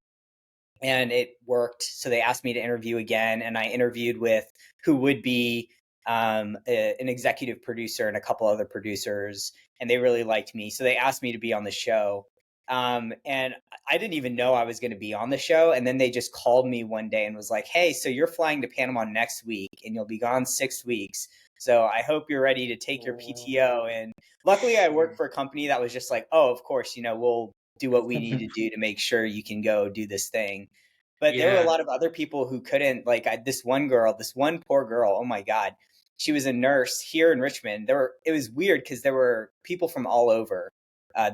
Speaker 2: and it worked. So they asked me to interview again, and I interviewed with who would be an executive producer and a couple other producers, and they really liked me. So they asked me to be on the show. And I didn't even know I was going to be on the show. And then they just called me one day and was like, "Hey, so you're flying to Panama next week, and you'll be gone 6 weeks. So I hope you're ready to take your PTO."
Speaker 1: Oh,
Speaker 2: And luckily, I worked for a company that was just like, "Oh, of course, we'll do what we need to do to make sure you can go do this thing." But there were a
Speaker 3: Yeah.
Speaker 2: lot of other people who couldn't. Like this one girl, this one poor girl. Oh my God, she was a nurse here in Richmond. It was weird because there were people from all over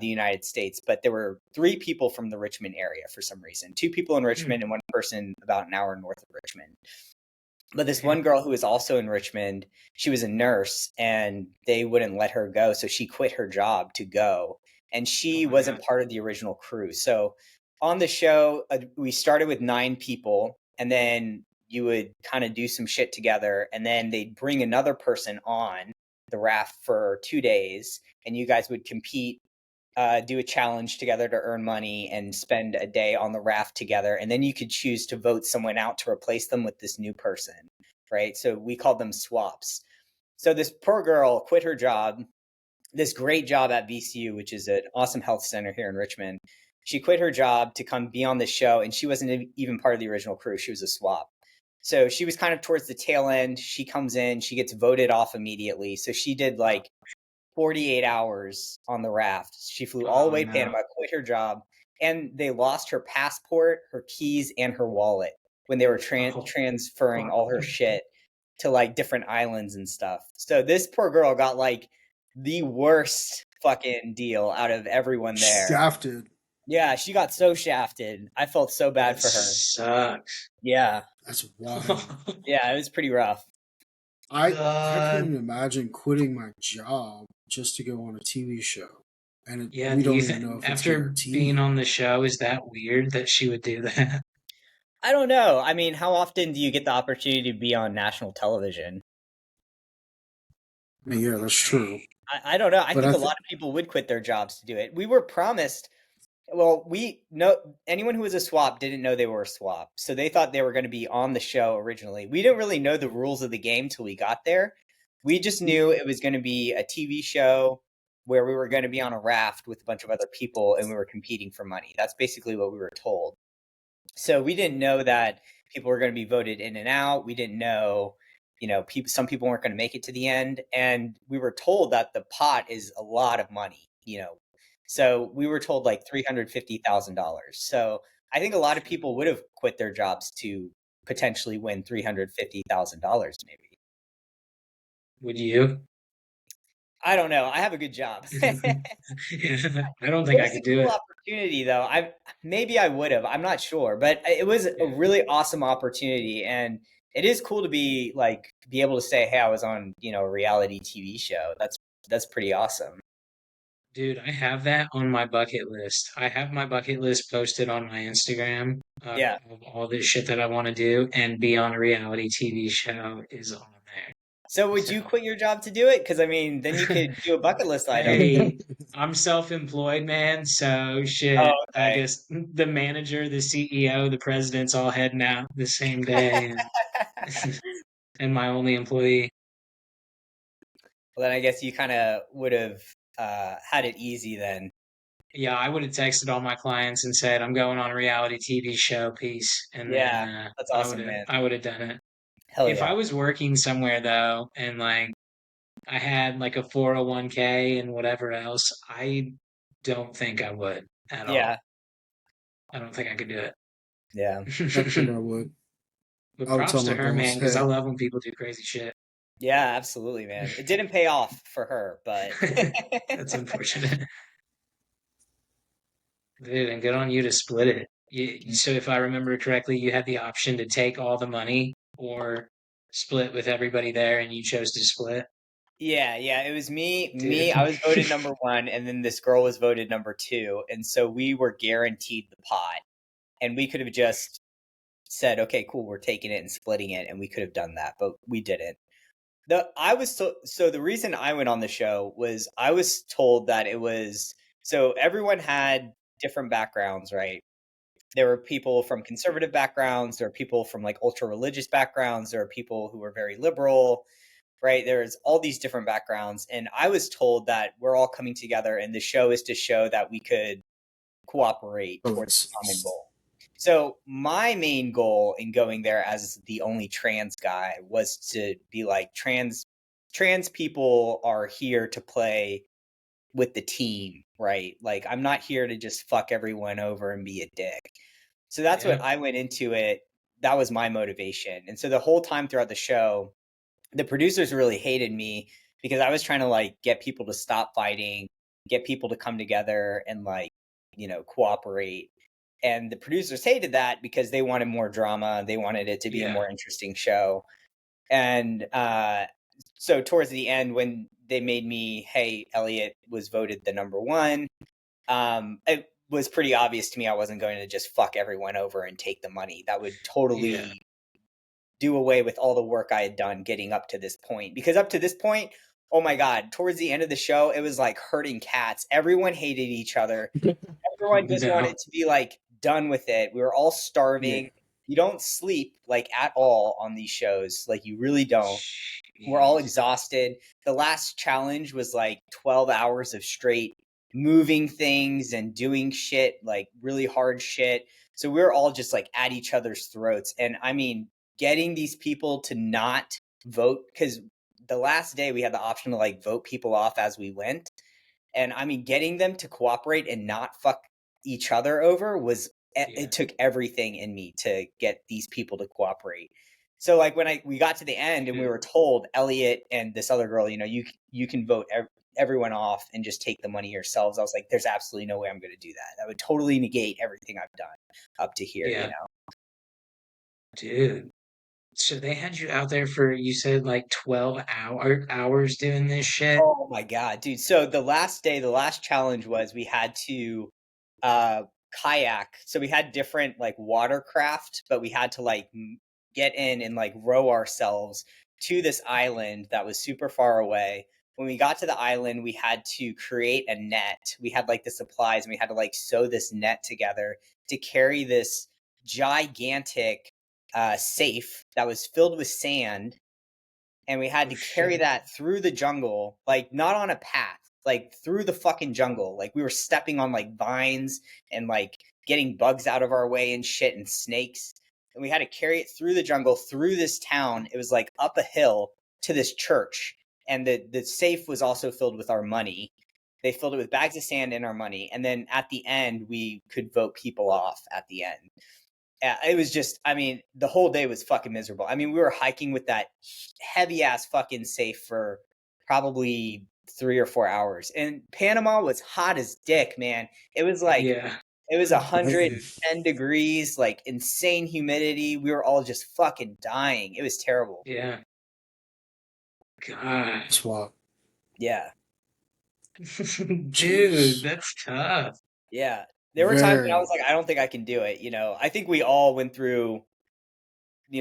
Speaker 2: the United States, but there were 3 people from the Richmond area for some reason. 2 people in Richmond and 1 person about an hour north of Richmond. But this one girl who was also in Richmond, she was a nurse and they wouldn't let her go. So she quit her job to go. And she
Speaker 3: Oh my
Speaker 2: wasn't
Speaker 3: God.
Speaker 2: part of the original crew. So on the show, we started with 9 people and then you would kind of do some shit together. And then they'd bring another person on the raft for 2 days and you guys would compete, do a challenge together to earn money and spend a day on the raft together. And then you could choose to vote someone out to replace them with this new person, right? So we called them swaps. So this poor girl quit her job, this great job at VCU, which is an awesome health center here in Richmond. She quit her job to come be on the show, and she wasn't even part of the original crew. She was a swap. So she was kind of towards the tail end. She comes in, she gets voted off immediately. So she did like 48 hours on the raft. She flew all the
Speaker 3: Oh
Speaker 2: way to
Speaker 3: no.
Speaker 2: Panama, quit her job, and they lost her passport, her keys, and her wallet when they were
Speaker 3: Oh
Speaker 2: transferring
Speaker 3: fuck.
Speaker 2: all her shit to like different islands and stuff. So this poor girl got like the worst fucking deal out of everyone there.
Speaker 1: Shafted.
Speaker 2: Yeah, she got so shafted. I felt so bad
Speaker 3: That
Speaker 2: for her.
Speaker 3: sucks.
Speaker 2: Yeah.
Speaker 1: That's wild.
Speaker 2: Yeah, it was pretty rough.
Speaker 1: I
Speaker 3: God.
Speaker 1: couldn't imagine quitting my job just to go on a TV show, and
Speaker 3: Yeah,
Speaker 1: we
Speaker 3: do you
Speaker 1: don't even
Speaker 3: think
Speaker 1: know if it's
Speaker 3: after being
Speaker 1: guaranteed.
Speaker 3: on the show, is that weird that she would do that?
Speaker 2: I don't know. I mean, how often do you get the opportunity to be on national television?
Speaker 1: I mean, yeah, that's true.
Speaker 2: I don't know. I
Speaker 1: But
Speaker 2: think
Speaker 1: I
Speaker 2: a lot
Speaker 1: think
Speaker 2: of people would quit their jobs to do it. We were promised. Well, we know anyone who was a swap didn't know they were a swap, so they thought they were going to be on the show originally. We didn't really know the rules of the game till we got there. We just knew it was going to be a TV show where we were going to be on a raft with a bunch of other people and we were competing for money. That's basically what we were told. So we didn't know that people were going to be voted in and out. We didn't know, some people weren't going to make it to the end. And we were told that the pot is a lot of money. So we were told like $350,000. So I think a lot of people would have quit their jobs to potentially win $350,000 maybe.
Speaker 3: Would you?
Speaker 2: I don't know. I have a good job.
Speaker 3: I don't
Speaker 2: It
Speaker 3: think I
Speaker 2: was
Speaker 3: could
Speaker 2: a
Speaker 3: do
Speaker 2: cool
Speaker 3: it.
Speaker 2: opportunity, though. I would have. I'm not sure, but it was a
Speaker 3: Yeah.
Speaker 2: really awesome opportunity, and it is cool to be able to say, "Hey, I was on a reality TV show." That's pretty awesome.
Speaker 3: Dude, I have that on my bucket list. I have my bucket list posted on my Instagram
Speaker 2: Yeah.
Speaker 3: of all this shit that I want to do, and be on a reality TV show is on there.
Speaker 2: So would you
Speaker 3: So,
Speaker 2: quit your job to do it? Because I mean, then you could do a bucket list item.
Speaker 3: hey, I'm self-employed, man. So
Speaker 2: Oh,
Speaker 3: shit, I
Speaker 2: okay.
Speaker 3: just the manager, the CEO, the president's all heading out the same day, and my only employee.
Speaker 2: Well, then I guess you kind of would have had it easy then.
Speaker 3: Yeah, I would have texted all my clients and said, "I'm going on a reality TV show, peace," and then
Speaker 2: Yeah, that's awesome, man.
Speaker 3: I would have done it.
Speaker 2: Hell
Speaker 3: If I
Speaker 2: yeah.
Speaker 3: was working somewhere though, and like I had like a 401k and whatever else, I don't think I would at all.
Speaker 2: Yeah,
Speaker 3: I don't think I could do
Speaker 2: yeah,
Speaker 1: I think
Speaker 3: it.
Speaker 1: I would.
Speaker 3: But
Speaker 1: I would tell
Speaker 3: props to
Speaker 1: my
Speaker 3: her,
Speaker 1: boss,
Speaker 3: man, because I
Speaker 1: "Hey,
Speaker 3: love when people do crazy shit.
Speaker 2: yeah. Absolutely, man. It didn't pay off for her, but
Speaker 3: That's unfortunate. Dude, and good on you to split it. So if I remember correctly, you had the option to take all the money or split with everybody there, and you chose to split.
Speaker 2: Yeah, it was me.
Speaker 3: Dude,
Speaker 2: I was voted number one, and then this girl was voted number two, and so we were guaranteed the pot, and we could have just said, "Okay, cool, we're taking it and splitting it," and we could have done that, but we didn't. The reason I went on the show was I was told that it was so everyone had different backgrounds, right? There were people from conservative backgrounds, there were people from like ultra religious backgrounds, there were people who were very liberal, right? There's all these different backgrounds. And I was told that we're all coming together and the show is to show that we could cooperate towards a common
Speaker 1: coexist."
Speaker 2: goal. So my main goal in going there as the only trans guy was to be like trans people are here to play with the team, right? Like I'm not here to just fuck everyone over and be a dick. So that's what
Speaker 3: Yeah.
Speaker 2: I went into it. That was my motivation. And so the whole time throughout the show, the producers really hated me because I was trying to like get people to stop fighting, get people to come together and like, cooperate. And the producers hated that because they wanted more drama. They wanted it to be a
Speaker 3: Yeah.
Speaker 2: more interesting show. And so towards the end, when they made me, hey, Elliott was voted the number one, it was pretty obvious to me I wasn't going to just fuck everyone over and take the money. That would
Speaker 3: Yeah.
Speaker 2: totally do away with all the work I had done getting up to this point. Because up to this point, oh my God, towards the end of the show, it was like herding cats. Everyone hated each other. Everyone just
Speaker 3: No.
Speaker 2: wanted to be like done with it. We were all
Speaker 3: Yeah.
Speaker 2: starving. You don't sleep like at all on these shows. Like you really don't. We're all
Speaker 3: Jeez.
Speaker 2: exhausted. The last challenge was like 12 hours of straight moving things and doing shit, like really hard shit. So we were all just like at each other's throats. And I mean, getting these people to not vote, because the last day we had the option to like vote people off as we went. And I mean, getting them to cooperate and not fuck each other over was,
Speaker 3: Yeah.
Speaker 2: it took everything in me to get these people to cooperate. So like when we got to the end and we
Speaker 3: Dude.
Speaker 2: were told, Elliott and this other girl, you can vote everyone off and just take the money yourselves. I was like, there's absolutely no way I'm going to do that. That would totally negate everything I've done up to here,
Speaker 3: Yeah. Dude. So they had you out there for, you said, like 12 hours doing this shit?
Speaker 2: Oh my God, dude. So the last day, the last challenge was we had to uh kayak. So we had different like watercraft, but we had to like get in and like row ourselves to this island that was super far away. When we got to the island, we had to create a net. We had like the supplies and we had to like sew this net together to carry this gigantic safe that was filled with sand, and we had
Speaker 3: Oh
Speaker 2: to carry
Speaker 3: shit.
Speaker 2: that through the jungle, like not on a path, like through the fucking jungle. Like we were stepping on like vines and like getting bugs out of our way and shit and snakes. And we had to carry it through the jungle, through this town. It was like up a hill to this church. And the safe was also filled with our money. They filled it with bags of sand and our money. And then at the end, we could vote people off at the end. Yeah, it was just, I mean, the whole day was fucking miserable. I mean, we were hiking with that heavy ass fucking safe for probably 3 or 4 hours. And Panama was hot as dick, man. It was like,
Speaker 3: Yeah.
Speaker 2: it was
Speaker 3: Dude.
Speaker 2: 110 degrees, like insane humidity. We were all just fucking dying. It was terrible.
Speaker 3: Yeah. God.
Speaker 1: That's wild.
Speaker 2: Yeah.
Speaker 3: Dude,
Speaker 1: Jeez.
Speaker 3: that's tough.
Speaker 2: Yeah. There were times when I was
Speaker 1: Very.
Speaker 2: like, I don't think I can do it. I think we all went through,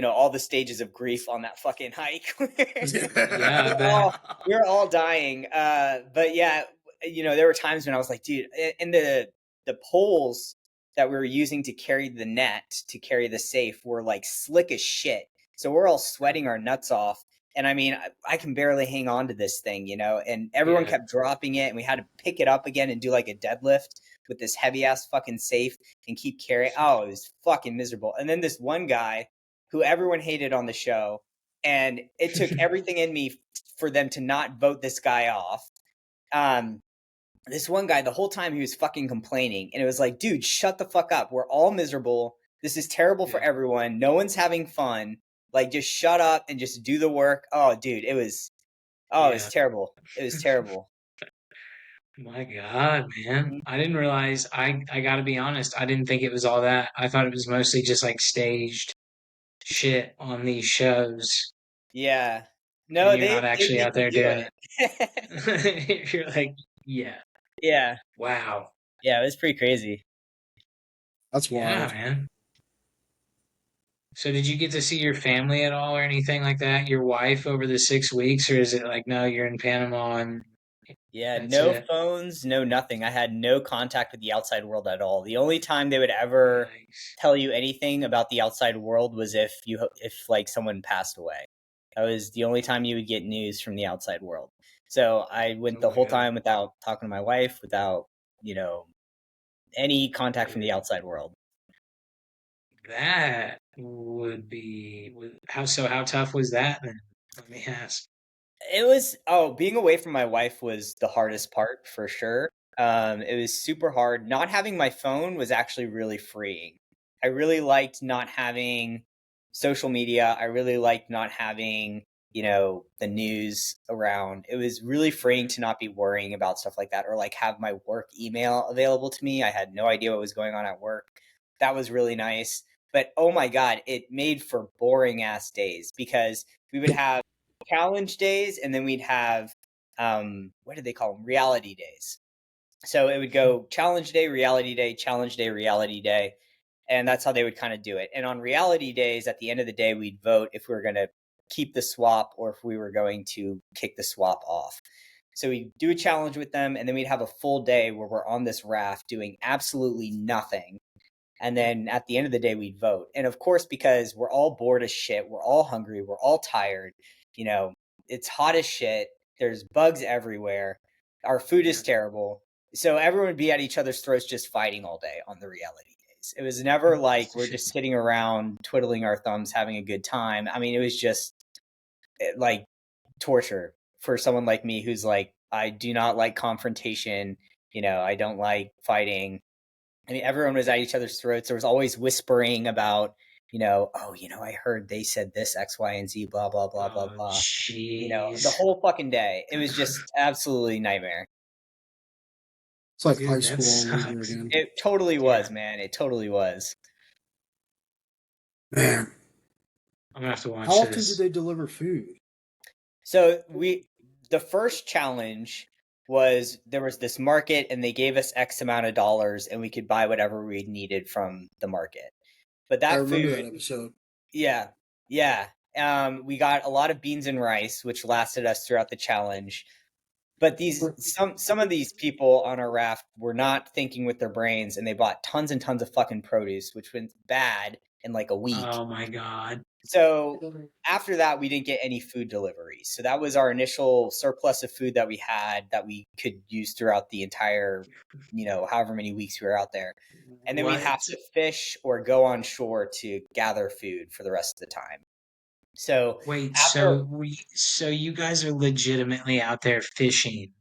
Speaker 2: all the stages of grief on that fucking hike.
Speaker 3: Yeah, I
Speaker 2: we're
Speaker 3: bet.
Speaker 2: all we're all dying. But yeah, there were times when I was like, dude, and the poles that we were using to carry the net, to carry the safe, were like slick as shit. So we're all sweating our nuts off. And I mean, I can barely hang on to this thing, and everyone
Speaker 3: Yeah.
Speaker 2: kept dropping it, and we had to pick it up again and do like a deadlift with this heavy ass fucking safe and keep carrying. Oh, it was fucking miserable. And then this one guy who everyone hated on the show, and it took everything in me for them to not vote this guy off. Um, this one guy, the whole time he was fucking complaining, and it was like, dude, shut the fuck up. We're all miserable. This is terrible for
Speaker 3: Yeah.
Speaker 2: everyone. No one's having fun. Like, just shut up and just do the work. Oh, dude, it was
Speaker 3: Yeah.
Speaker 2: terrible. It was terrible.
Speaker 3: My God, man.
Speaker 2: Mhm.
Speaker 3: I didn't realize, I gotta be honest, I didn't think it was all that. I thought it was mostly just like staged shit on these shows,
Speaker 2: Yeah.
Speaker 3: and
Speaker 2: No,
Speaker 3: you're
Speaker 2: they
Speaker 3: not actually
Speaker 2: make
Speaker 3: out
Speaker 2: you
Speaker 3: there
Speaker 2: do
Speaker 3: doing
Speaker 2: it.
Speaker 3: it. You're like, yeah,
Speaker 2: Yeah.
Speaker 3: wow.
Speaker 2: Yeah, it was pretty crazy.
Speaker 1: That's
Speaker 3: Yeah,
Speaker 1: wild.
Speaker 3: man. So did you get to see your family at all or anything like that? Your wife over the 6 weeks, or is it like, no, you're in Panama and
Speaker 2: Yeah,
Speaker 3: that's
Speaker 2: no
Speaker 3: it?
Speaker 2: phones, no nothing. I had no contact with the outside world at all. The only time they would ever
Speaker 3: Yikes.
Speaker 2: tell you anything about the outside world was if like someone passed away. That was the only time you would get news from the outside world. So I went
Speaker 3: Oh
Speaker 2: the
Speaker 3: my
Speaker 2: whole
Speaker 3: God.
Speaker 2: time without talking to my wife, without, you know, any contact from the
Speaker 3: Dude,
Speaker 2: outside world.
Speaker 3: that would be how tough was that then? Let me ask.
Speaker 2: It was being away from my wife was the hardest part for sure. It was super hard. Not having my phone was actually really freeing. I really liked not having social media. I really liked not having, the news around. It was really freeing to not be worrying about stuff like that, or like have my work email available to me. I had no idea what was going on at work. That was really nice. But oh my God, it made for boring ass days because we would have challenge days and then we'd have, what did they call them? Reality days. So it would go challenge day, reality day, challenge day, reality day. And that's how they would kind of do it. And on reality days, at the end of the day, we'd vote if we were going to keep the swap or if we were going to kick the swap off. So we'd do a challenge with them, and then we'd have a full day where we're on this raft doing absolutely nothing. And then at the end of the day, we'd vote. And of course, because we're all bored as shit, we're all hungry, we're all tired, it's hot as shit. There's bugs everywhere. Our food is terrible. So everyone would be at each other's throats just fighting all day on the reality days. It was never like we're just sitting around twiddling our thumbs, having a good time. I mean, it was just like torture for someone like me who's like, I do not like confrontation. I don't like fighting. I mean, everyone was at each other's throats. There was always whispering about, I heard they said this X, Y, and Z, blah, blah, blah, blah,
Speaker 3: Oh,
Speaker 2: blah. The
Speaker 3: jeez.
Speaker 2: whole fucking day. It was just absolutely nightmare.
Speaker 1: It's like high
Speaker 3: Dude, that
Speaker 1: school all over
Speaker 3: sucks.
Speaker 1: again.
Speaker 2: It totally
Speaker 3: Yeah,
Speaker 2: was, man. It totally was.
Speaker 1: Man,
Speaker 3: I'm gonna have to
Speaker 1: how
Speaker 3: watch
Speaker 1: often did
Speaker 3: this.
Speaker 1: they deliver food?
Speaker 2: So the first challenge was there was this market and they gave us X amount of dollars and we could buy whatever we needed from the market. But
Speaker 1: I
Speaker 2: that
Speaker 1: remember
Speaker 2: food,
Speaker 1: that episode.
Speaker 2: yeah, yeah. We got a lot of beans and rice, which lasted us throughout the challenge. But some of these people on our raft were not thinking with their brains, and they bought tons and tons of fucking produce, which went bad in like a week.
Speaker 3: Oh my God.
Speaker 2: So after that, we didn't get any food deliveries. So that was our initial surplus of food that we had that we could use throughout the entire, however many weeks we were out there. And then we'd
Speaker 3: What?
Speaker 2: have to fish or go on shore to gather food for the rest of the time. So
Speaker 3: Wait,
Speaker 2: after,
Speaker 3: so you guys are legitimately out there fishing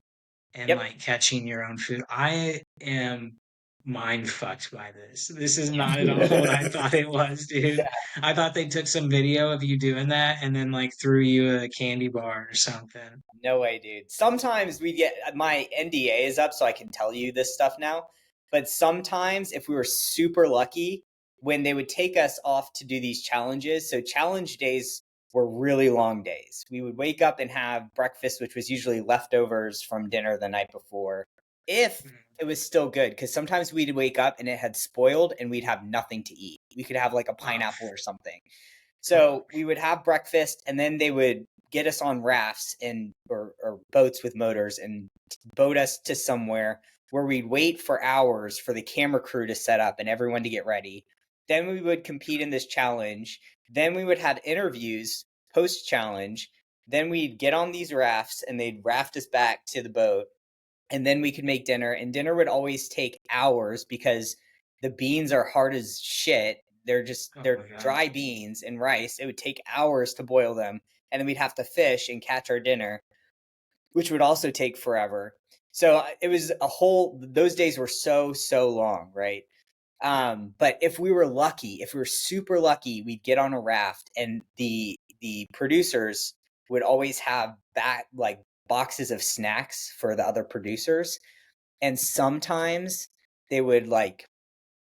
Speaker 3: and
Speaker 2: yep,
Speaker 3: like catching your own food. I am mind fucked by this. This is not at all what I thought it was, dude. I thought they took some video of you doing that and then like threw you a candy bar or something.
Speaker 2: no way, dude. Sometimes we get my NDA is up, so I can tell you this stuff now. But sometimes, if we were super lucky, when they would take us off to do these challenges, so challenge days were really long days. We would wake up and have breakfast, which was usually leftovers from dinner the night before, if it was still good. Because sometimes we'd wake up and it had spoiled and we'd have nothing to eat. We could have like a
Speaker 3: Oh,
Speaker 2: pineapple or something.
Speaker 3: fuck.
Speaker 2: So we would have breakfast and then they would get us on rafts and or boats with motors and boat us to somewhere where we'd wait for hours for the camera crew to set up and everyone to get ready. Then we would compete in this challenge. Then we would have interviews post challenge. Then we'd get on these rafts and they'd raft us back to the boat. And then we could make dinner. And dinner would always take hours because the beans are hard as shit.
Speaker 3: Oh
Speaker 2: They're
Speaker 3: my God.
Speaker 2: dry beans and rice. It would take hours to boil them. And then we'd have to fish and catch our dinner, which would also take forever. So it was those days were so long, right? But if we were lucky, if we were super lucky, we'd get on a raft and the producers would always have like boxes of snacks for the other producers. And sometimes they would like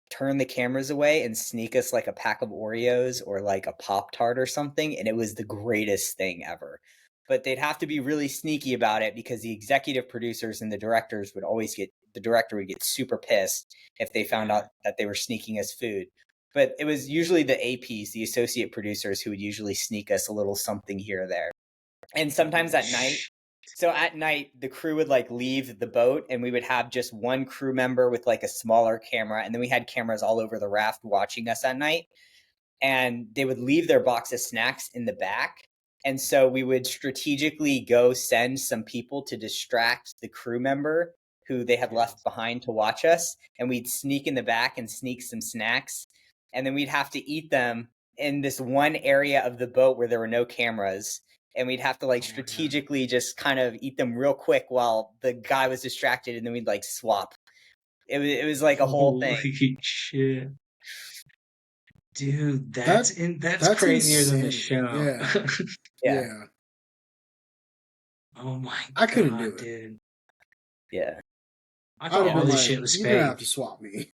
Speaker 2: turn the cameras away and sneak us like a pack of Oreos or like a Pop Tart or something. And it was the greatest thing ever. But they'd have to be really sneaky about it because the executive producers and the directors would always the director would get super pissed if they found
Speaker 3: Yeah.
Speaker 2: out that they were sneaking us food. But it was usually the APs, the associate producers, who would usually sneak us a little something here or there. And sometimes
Speaker 3: Holy
Speaker 2: at night, so at night, the crew would like leave the boat and we would have just one crew member with like a smaller camera. And then we had cameras all over the raft watching us at night. And they would leave their box of snacks in the back. And so we would strategically go send some people to distract the crew member who they had
Speaker 3: Yeah.
Speaker 2: left behind to watch us. And we'd sneak in the back and sneak some snacks. And then we'd have to eat them in this one area of the boat where there were no cameras. And we'd have to like
Speaker 3: Oh my God.
Speaker 2: strategically just kind of eat them real quick while the guy was distracted. And then we'd like swap. It was like a whole thing.
Speaker 3: Holy shit. Dude, that's
Speaker 1: that's
Speaker 3: crazier than the
Speaker 1: insanity.
Speaker 3: show.
Speaker 1: Yeah,
Speaker 2: Yeah.
Speaker 1: yeah.
Speaker 3: Oh my
Speaker 1: I couldn't do
Speaker 3: God,
Speaker 1: it.
Speaker 3: dude.
Speaker 2: Yeah.
Speaker 3: I
Speaker 1: I would
Speaker 3: thought
Speaker 1: have
Speaker 2: Yeah.
Speaker 3: all
Speaker 1: been
Speaker 3: this
Speaker 1: like,
Speaker 3: shit was
Speaker 1: "You're gonna have
Speaker 3: fake.
Speaker 1: to swap me."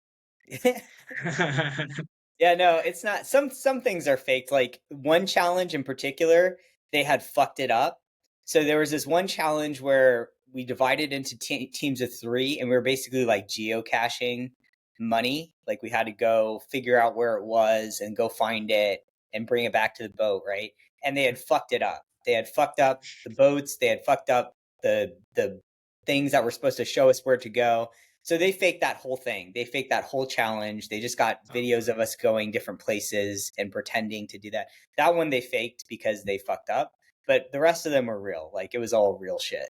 Speaker 2: Yeah, no, it's not. Some things are faked. Like one challenge in particular, they had fucked it up. So there was this one challenge where we divided into teams of three, and we were basically like geocaching money. Like we had to go figure out where it was and go find it and bring it back to the boat, right? And they had fucked it up. They had fucked up the boats. They had fucked up the things that were supposed to show us where to go. So they faked that whole thing. They faked that whole challenge. They just got videos of us going different places and pretending to do that. That one they faked because they fucked up, but the rest of them were real. Like it was all real shit.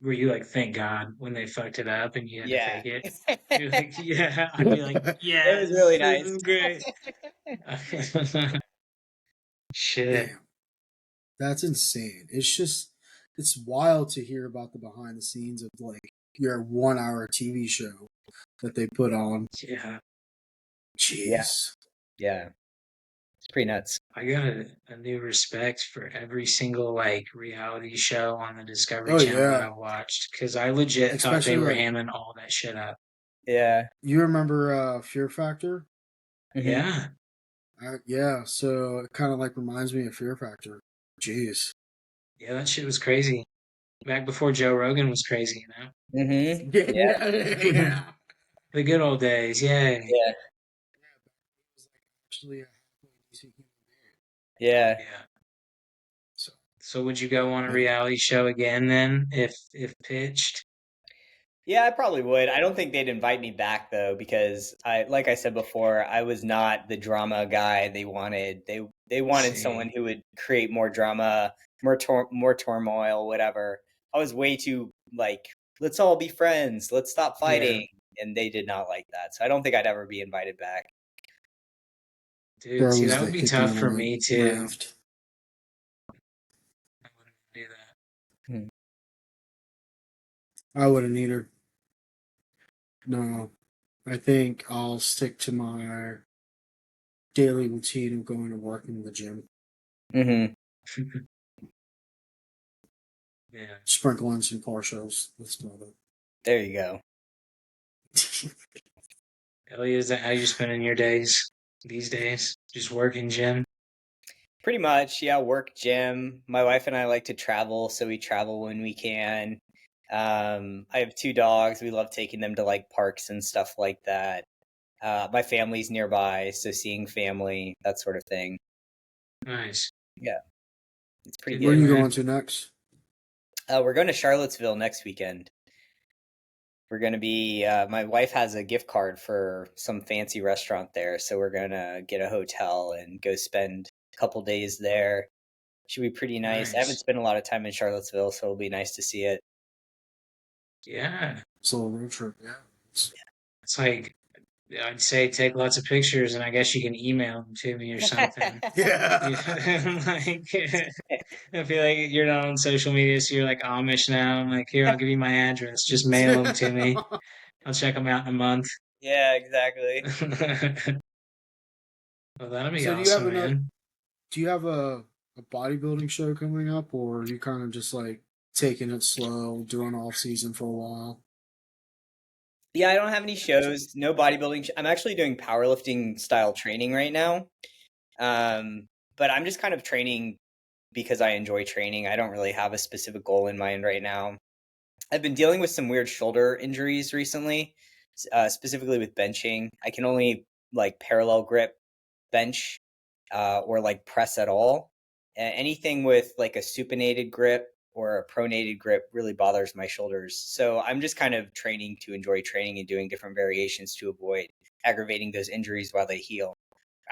Speaker 3: Were you like, thank God when they fucked it up and you had to
Speaker 2: Yeah.
Speaker 3: fake it? You're
Speaker 2: It
Speaker 3: like, yeah, I'd be like,
Speaker 2: was
Speaker 3: yes,
Speaker 2: really
Speaker 3: this
Speaker 2: nice.
Speaker 3: is great. Shit.
Speaker 1: Damn, that's insane. It's wild to hear about the behind the scenes of like your 1 hour TV show that they put on.
Speaker 3: Yeah.
Speaker 2: Yeah.
Speaker 1: Jeez.
Speaker 2: Yeah. It's pretty nuts.
Speaker 3: I got a new respect for every single like reality show on the Discovery
Speaker 1: Oh
Speaker 3: Channel that
Speaker 1: yeah,
Speaker 3: I've watched because I legit thought they
Speaker 1: especially
Speaker 3: were
Speaker 1: like
Speaker 3: hamming all that shit up.
Speaker 2: Yeah.
Speaker 1: you remember Fear Factor?
Speaker 2: Hmm.
Speaker 3: Yeah.
Speaker 1: Yeah, so it kind of like reminds me of Fear Factor. Jeez.
Speaker 3: Yeah, that shit was crazy. Back before Joe Rogan was crazy,
Speaker 2: Hmm.
Speaker 1: Yeah,
Speaker 2: Yeah.
Speaker 3: know?
Speaker 1: yeah.
Speaker 3: The good old days, yay.
Speaker 2: Yeah.
Speaker 1: Actually a halfway decent human being.
Speaker 2: Yeah.
Speaker 3: Yeah.
Speaker 1: So
Speaker 3: So would you go on a
Speaker 1: yeah.
Speaker 3: reality show again then if pitched?
Speaker 2: Yeah, I probably would. I don't think they'd invite me back though, because like I said before, I was not the drama guy they wanted. They wanted someone
Speaker 3: See.
Speaker 2: who would create more drama, more turmoil, whatever. I was way too like, let's all be friends, let's stop
Speaker 3: Yeah.
Speaker 2: fighting, and they did not like that. So I don't think I'd ever be invited back.
Speaker 1: They're
Speaker 3: Dude, see
Speaker 1: always
Speaker 3: that would
Speaker 1: like
Speaker 3: be
Speaker 1: kicking
Speaker 3: tough
Speaker 1: out
Speaker 3: for
Speaker 1: on like
Speaker 3: me too.
Speaker 1: Raft.
Speaker 3: I wouldn't do that.
Speaker 2: Hmm.
Speaker 1: I wouldn't either. No. I think I'll stick to my daily routine of going to work in the gym.
Speaker 2: Hmm.
Speaker 3: Yeah.
Speaker 1: Sprinkle in some car shows. That's about
Speaker 2: There you go.
Speaker 1: it.
Speaker 3: Elliot, is that how you spending your days these days? Just working, gym?
Speaker 2: Pretty much, yeah. Work, gym. My wife and I like to travel, so we travel when we can. I have two dogs. We love taking them to like parks and stuff like that. My family's nearby, so seeing family, that sort of thing.
Speaker 3: Nice.
Speaker 2: Yeah, it's pretty
Speaker 3: Good
Speaker 1: Where are
Speaker 2: good.
Speaker 3: deal,
Speaker 1: you
Speaker 3: man.
Speaker 1: going to next?
Speaker 2: We're going to Charlottesville next weekend. We're going to be, my wife has a gift card for some fancy restaurant there, so we're going to get a hotel and go spend a couple days there. Should be pretty nice. I haven't
Speaker 3: Nice.
Speaker 2: spent a lot of time in Charlottesville, so it'll be nice to see it.
Speaker 3: Yeah.
Speaker 1: It's a little road trip, yeah.
Speaker 3: It's like I'd say take lots of pictures and I guess you can email them to me or something. You
Speaker 1: Yeah.
Speaker 3: like I feel like you're not on social media, so you're like Amish now. I'm like, here, I'll give you my address. Just mail them to me. I'll check them out in a month.
Speaker 2: Yeah, exactly.
Speaker 3: Well, that'll be
Speaker 1: So do you have
Speaker 3: awesome,
Speaker 1: another?
Speaker 3: man.
Speaker 1: Do you have a bodybuilding show coming up, or are you kind of just like taking it slow, doing off season for a while?
Speaker 2: Yeah, I don't have any shows, no bodybuilding. I'm actually doing powerlifting style training right now. But I'm just kind of training because I enjoy training. I don't really have a specific goal in mind right now. I've been dealing with some weird shoulder injuries recently, specifically with benching. I can only like parallel grip bench or like press at all. Anything with like a supinated grip or a pronated grip really bothers my shoulders. So I'm just kind of training to enjoy training and doing different variations to avoid aggravating those injuries while they heal.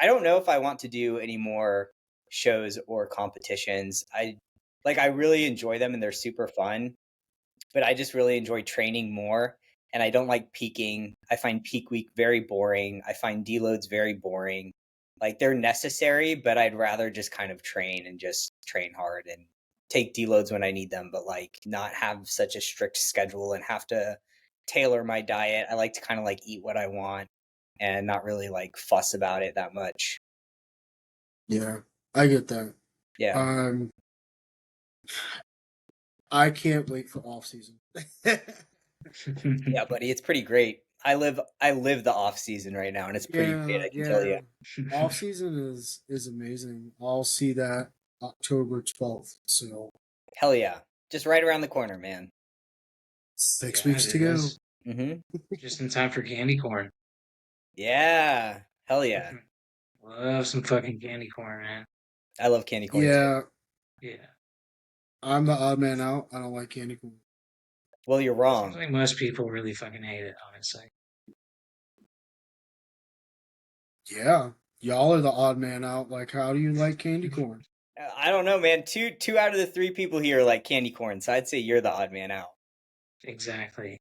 Speaker 2: I don't know if I want to do any more shows or competitions. I really enjoy them and they're super fun, but I just really enjoy training more. And I don't like peaking. I find peak week very boring. I find deloads very boring. Like they're necessary, but I'd rather just kind of train and just train hard and take deloads when I need them, but like not have such a strict schedule and have to tailor my diet. I like to kind of like eat what I want and not really like fuss about it that much.
Speaker 1: Yeah, I get that.
Speaker 2: Yeah.
Speaker 1: I can't wait for off season.
Speaker 2: Yeah, buddy, it's pretty great. I live the off season right now, and it's pretty great,
Speaker 1: Yeah,
Speaker 2: I can tell
Speaker 1: yeah.
Speaker 2: you.
Speaker 1: Off season is amazing. I'll see that October 12th. So
Speaker 2: Hell yeah. Just right around the corner, man.
Speaker 1: 6 weeks
Speaker 3: Yeah, it
Speaker 1: to go.
Speaker 3: is.
Speaker 2: Hmm.
Speaker 3: Just in time for candy corn.
Speaker 2: Yeah. Hell yeah.
Speaker 3: Love some fucking candy corn, man.
Speaker 2: I love candy corn too.
Speaker 1: Yeah,
Speaker 3: Yeah.
Speaker 1: I'm the odd man out. I don't like candy corn.
Speaker 2: Well, you're
Speaker 3: Seems
Speaker 2: wrong.
Speaker 3: like most people really fucking hate it, honestly.
Speaker 1: Yeah, y'all are the odd man out. Like, how do you like candy corn?
Speaker 2: I don't know, man. Two out of the three people here like candy corn, so I'd say you're the odd man out.
Speaker 3: Exactly.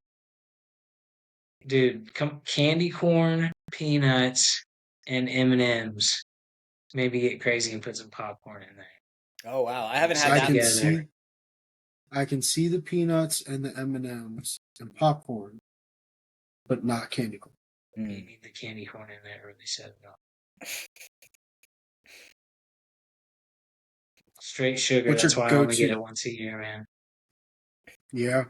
Speaker 3: Dude, candy corn, peanuts, and M&Ms. Maybe get crazy and put some popcorn in there.
Speaker 2: Oh wow, I haven't
Speaker 3: Mix
Speaker 2: had
Speaker 3: it
Speaker 1: I
Speaker 2: that
Speaker 1: can
Speaker 2: before.
Speaker 3: together.
Speaker 1: see, I can see the peanuts and the M&Ms and popcorn, but not candy corn.
Speaker 3: You
Speaker 2: Mm.
Speaker 3: need the candy corn in there, really set it off. Straight sugar,
Speaker 1: What's
Speaker 3: that's
Speaker 1: your
Speaker 3: why I only get
Speaker 1: go-to?
Speaker 3: it once a year, man.
Speaker 1: Yeah.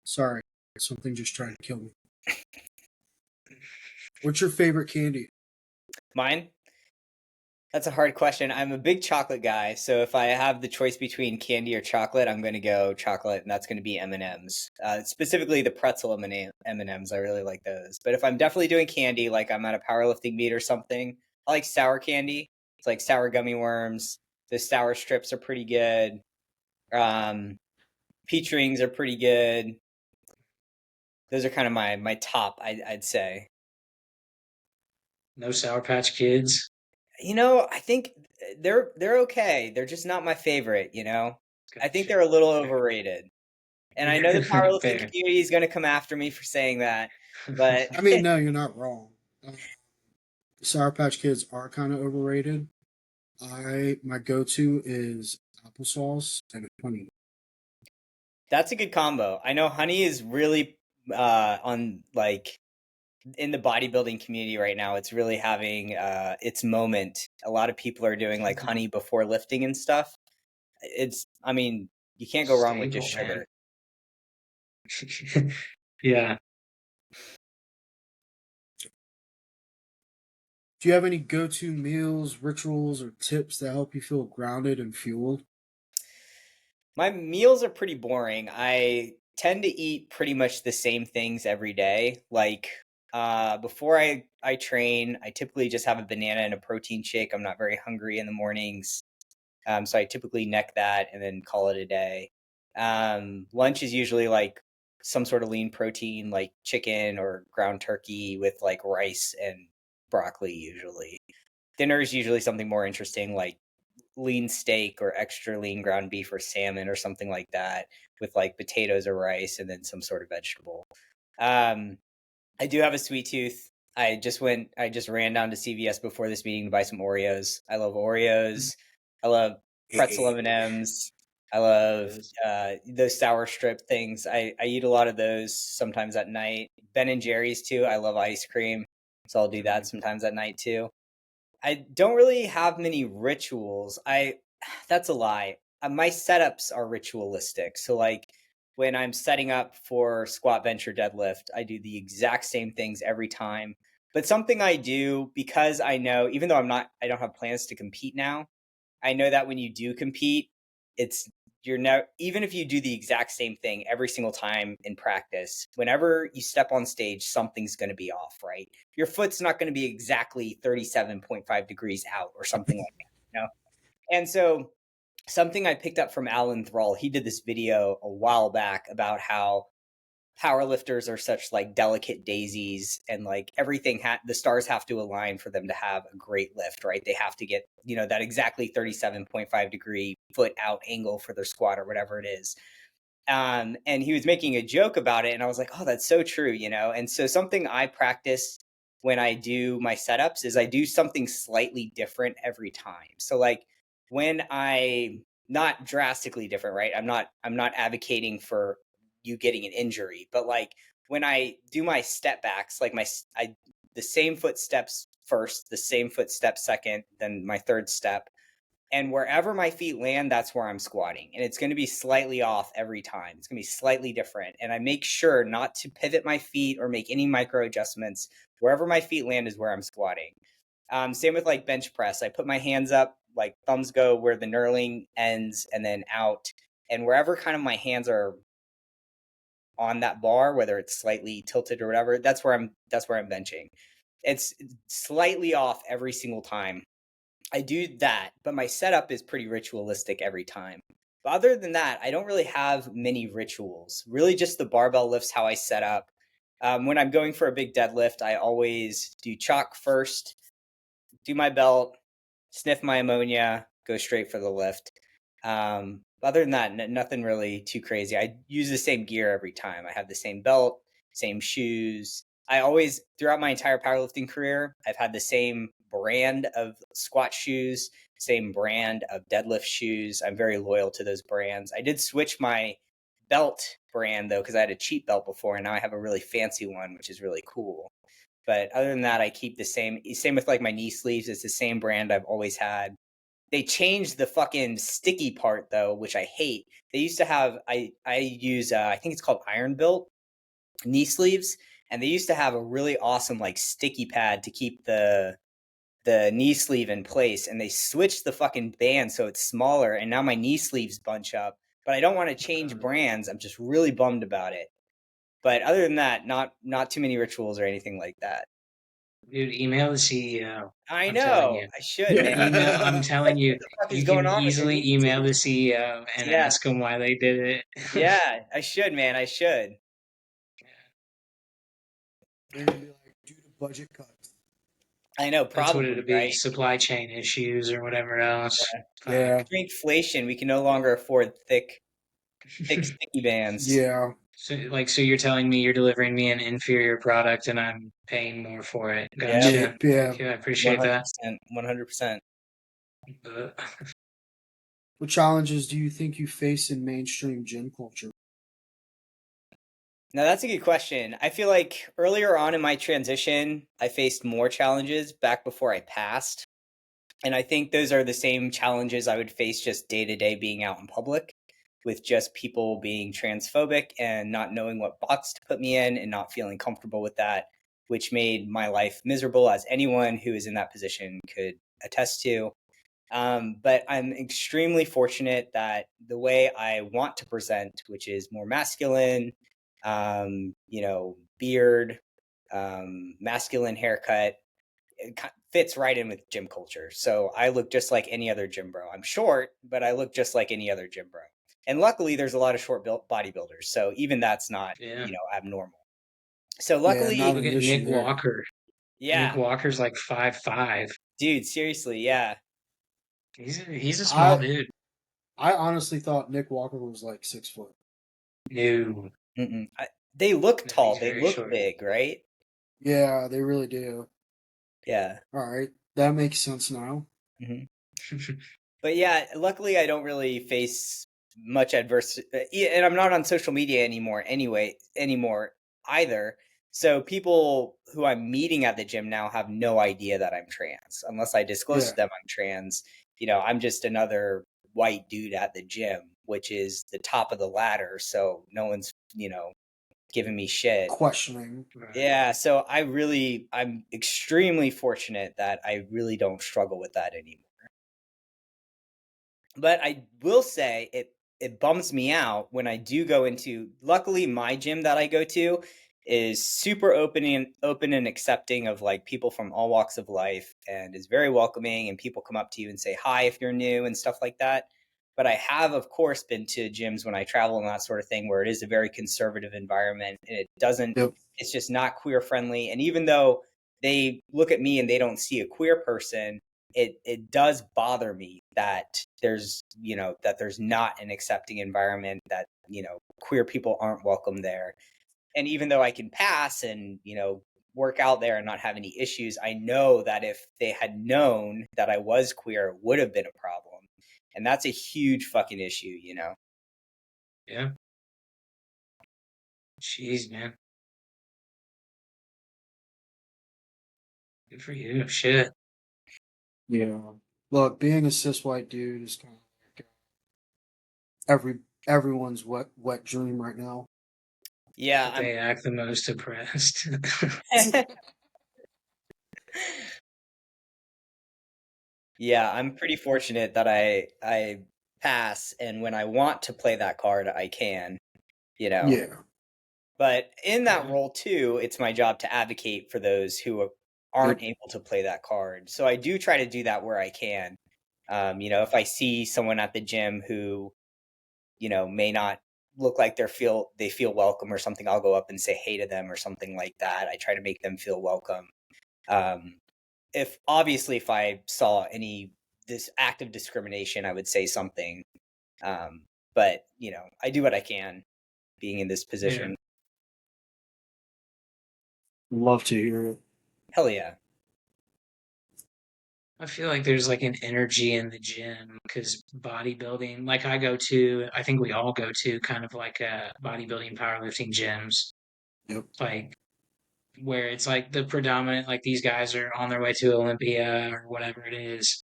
Speaker 1: Sorry, something just tried to kill me. What's your favorite candy?
Speaker 2: Mine? That's a hard question. I'm a big chocolate guy, so if I have the choice between candy or chocolate, I'm going to go chocolate, and that's going to be M&Ms. Specifically, the pretzel M&Ms. I really like those. But if I'm definitely doing candy, like I'm at a powerlifting meet or something, I like sour candy. It's like sour gummy worms. The sour strips are pretty good. Um, Peach rings are pretty good. Those are kind of my top, I'd say.
Speaker 3: No Sour Patch Kids.
Speaker 2: I think they're okay. They're just not my favorite. I think
Speaker 3: Gotcha.
Speaker 2: they're a little
Speaker 3: Fair.
Speaker 2: overrated. And I know the powerlifting
Speaker 3: Fair.
Speaker 2: community is going to come after me for saying that, but
Speaker 1: I mean, no, you're not wrong. Sour Patch Kids are kind of overrated. My go-to is applesauce and honey.
Speaker 2: that's a good combo. I know honey is really on like in the bodybuilding community right now. It's really having its moment. A lot of people are doing like honey before lifting and stuff. I mean, you can't go wrong with just
Speaker 3: Staple, man.
Speaker 2: sugar.
Speaker 3: Yeah.
Speaker 1: Do you have any go-to meals, rituals, or tips that help you feel grounded and fueled?
Speaker 2: My meals are pretty boring. I tend to eat pretty much the same things every day. Like before I train, I typically just have a banana and a protein shake. I'm not very hungry in the mornings. So I typically neck that and then call it a day. Lunch is usually like some sort of lean protein, like chicken or ground turkey with like rice and broccoli usually. Dinner is usually something more interesting, like lean steak or extra lean ground beef or salmon or something like that with like potatoes or rice and then some sort of vegetable. Um, I do have a sweet tooth. I just ran down to CVS before this meeting to buy some Oreos. I love Oreos. I love pretzel M&Ms. I love
Speaker 3: Those-
Speaker 2: those sour strip things. I eat a lot of those sometimes at night. Ben and Jerry's too. I love ice cream. So I'll do that sometimes at night too. I don't really have many rituals. That's a lie. My setups are ritualistic. So like when I'm setting up for squat, bench, or deadlift, I do the exact same things every time. But something I do because I know, even though I don't have plans to compete now, I know that when you do compete, it's you're now even if you do the exact same thing every single time in practice, whenever you step on stage, something's going to be off, right? Your foot's not going to be exactly 37.5 degrees out or something like that. And so something I picked up from Alan Thrall, he did this video a while back about how powerlifters are such like delicate daisies and like the stars have to align for them to have a great lift, right? They have to get that exactly 37.5 degree foot out angle for their squat or whatever it is. And he was making a joke about it and I was like, oh, that's so true. And so something I practice when I do my setups is I do something slightly different every time. So like when I not drastically different, right? I'm not advocating for you getting an injury, but like when I do my step backs, like the same foot steps first, the same foot step second, then my third step. And wherever my feet land, that's where I'm squatting. And it's going to be slightly off every time. It's going to be slightly different. And I make sure not to pivot my feet or make any micro adjustments. Wherever my feet land is where I'm squatting. Same with like bench press. I put my hands up, like thumbs go where the knurling ends and then out. And wherever kind of my hands are on that bar, whether it's slightly tilted or whatever, that's where I'm benching. It's slightly off every single time. I do that, but my setup is pretty ritualistic every time. But other than that, I don't really have many rituals. Really just the barbell lifts, how I set up. When I'm going for a big deadlift, I always do chalk first, do my belt, sniff my ammonia, go straight for the lift. Other than that, nothing really too crazy. I use the same gear every time. I have the same belt, same shoes. I always, throughout my entire powerlifting career, I've had the same brand of squat shoes, same brand of deadlift shoes. I'm very loyal to those brands. I did switch my belt brand though, because I had a cheap belt before, and now I have a really fancy one, which is really cool. But other than that, I keep the same with like my knee sleeves. It's the same brand I've always had. They changed the fucking sticky part though, which I hate. They used to have, I use, I think it's called Iron Built knee sleeves. And they used to have a really awesome like sticky pad to keep the knee sleeve in place. And they switched the fucking band so it's smaller. And now my knee sleeves bunch up. But I don't want to change brands. I'm just really bummed about it. But other than that, not too many rituals or anything like that.
Speaker 3: Dude, email the CEO.
Speaker 2: I
Speaker 3: I'm telling
Speaker 2: know.
Speaker 3: you.
Speaker 2: I should, man.
Speaker 3: Email, I'm telling
Speaker 2: Like, what
Speaker 3: you,
Speaker 2: the fuck is
Speaker 3: you can
Speaker 2: going on with their
Speaker 3: easily
Speaker 2: knee
Speaker 3: email the
Speaker 2: sleeves?
Speaker 3: CEO and
Speaker 2: Yeah.
Speaker 3: ask them why they did it.
Speaker 2: Yeah, I should, man. I should.
Speaker 1: They're gonna be like, due to budget cuts.
Speaker 2: I know,
Speaker 3: That's what
Speaker 2: probably,
Speaker 3: it'd be,
Speaker 2: right?
Speaker 3: supply chain issues or whatever else.
Speaker 1: Yeah,
Speaker 3: Fuck.
Speaker 2: Inflation, we can no longer afford thick, sticky bands.
Speaker 1: yeah,
Speaker 3: So you're telling me you're delivering me an inferior product and I'm paying more for it.
Speaker 2: Yeah,
Speaker 1: yeah,
Speaker 3: Gotcha.
Speaker 1: yeah.
Speaker 3: Thank you. I appreciate that.
Speaker 2: 100%. 100%.
Speaker 3: But
Speaker 1: What challenges do you think you face in mainstream gym culture?
Speaker 2: Now, that's a good question. I feel like earlier on in my transition, I faced more challenges back before I passed. And I think those are the same challenges I would face just day to day being out in public, with just people being transphobic and not knowing what box to put me in and not feeling comfortable with that, which made my life miserable, as anyone who is in that position could attest to. But I'm extremely fortunate that the way I want to present, which is more masculine, beard, masculine haircut, it fits right in with gym culture. So I look just like any other gym bro. I'm short, but I look just like any other gym bro. And luckily, there's a lot of short built bodybuilders, so even that's not
Speaker 3: yeah.
Speaker 2: Abnormal. So
Speaker 1: Yeah, not
Speaker 2: luckily,
Speaker 3: Look
Speaker 1: an
Speaker 3: at
Speaker 1: issue
Speaker 3: Nick
Speaker 1: there.
Speaker 3: Walker. Nick
Speaker 2: yeah,
Speaker 3: Walker's like 5'5".
Speaker 2: dude, seriously, yeah.
Speaker 3: He's a small
Speaker 1: I
Speaker 3: dude.
Speaker 1: I honestly thought Nick Walker was like 6 foot.
Speaker 3: No,
Speaker 2: They look
Speaker 3: no,
Speaker 2: tall,
Speaker 3: he's
Speaker 2: they
Speaker 3: very
Speaker 2: look
Speaker 3: short.
Speaker 2: big, right?
Speaker 1: Yeah, they really do.
Speaker 2: Yeah.
Speaker 1: All right, that makes sense now.
Speaker 2: hmm But yeah, luckily I don't really face much adverse, and I'm not on social media anymore either. So people who I'm meeting at the gym now have no idea that I'm trans, unless I disclose
Speaker 1: Yeah,
Speaker 2: to them I'm trans. I'm just another white dude at the gym, which is the top of the ladder. So no one's, giving me shit.
Speaker 1: questioning.
Speaker 3: Right.
Speaker 2: Yeah, so I'm extremely fortunate that I really don't struggle with that anymore. But I will say it bums me out when I do go into, luckily my gym that I go to is super open and accepting of like people from all walks of life, and is very welcoming, and people come up to you and say hi if you're new and stuff like that. But I have of course been to gyms when I travel and that sort of thing where it is a very conservative environment, and
Speaker 1: Yep.
Speaker 2: it's just not queer friendly. And even though they look at me and they don't see a queer person, it does bother me that there's not an accepting environment, that queer people aren't welcome there. And even though I can pass and work out there and not have any issues, I know that if they had known that I was queer, it would have been a problem. And that's a huge fucking issue.
Speaker 3: Yeah. Jeez, man. Good for you. Shit.
Speaker 1: Yeah. Look, being a cis white dude is kind of like everyone's wet dream right now.
Speaker 2: Yeah,
Speaker 3: But they act the most depressed.
Speaker 2: I'm yeah, I'm pretty fortunate that I pass, and when I want to play that card, I can, you know.
Speaker 1: Yeah.
Speaker 2: But in that
Speaker 3: Yeah.
Speaker 2: role too, it's my job to advocate for those who aren't
Speaker 1: Yep.
Speaker 2: able to play that card. So I do try to do that where I can. If I see someone at the gym who, may not look like they feel welcome or something, I'll go up and say hey to them or something like that. I try to make them feel welcome. Um, if I saw any this act of discrimination, I would say something. Um, but I do what I can being in this
Speaker 3: Yeah.
Speaker 2: position.
Speaker 1: Love to hear it.
Speaker 2: Hell yeah.
Speaker 3: I feel like there's like an energy in the gym because bodybuilding, like I think we all go to kind of like bodybuilding powerlifting gyms,
Speaker 1: Yep.
Speaker 3: like where it's like the predominant, like these guys are on their way to Olympia or whatever it is.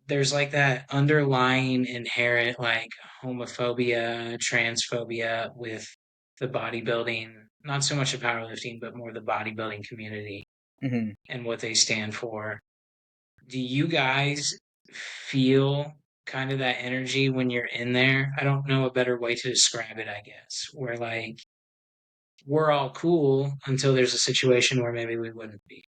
Speaker 3: There's like that underlying inherent like homophobia, transphobia with the bodybuilding, not so much the powerlifting, but more the bodybuilding community
Speaker 2: Hmm.
Speaker 3: and what they stand for. Do you guys feel kind of that energy when you're in there? I don't know a better way to describe it, I guess, where like we're all cool until there's a situation where maybe we wouldn't be.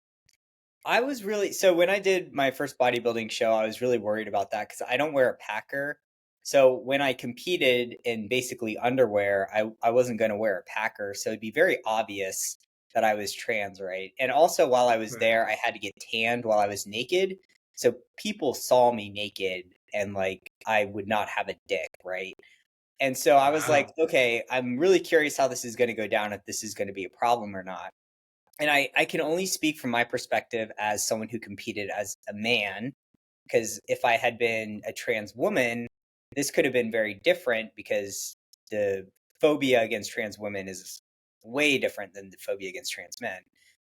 Speaker 2: I was really so when I did my first bodybuilding show, I was really worried about that because I don't wear a packer. So when I competed in basically underwear, I wasn't going to wear a packer. So it'd be very obvious that I was trans, right? And also while I was there,
Speaker 3: Right.
Speaker 2: I had to get tanned while I was naked. So people saw me naked and like I would not have a dick, right? And so I was like,
Speaker 3: Wow.
Speaker 2: okay, I'm really curious how this is going to go down, if this is going to be a problem or not. And I can only speak from my perspective as someone who competed as a man, because if I had been a trans woman, this could have been very different because the phobia against trans women is way different than the phobia against trans men.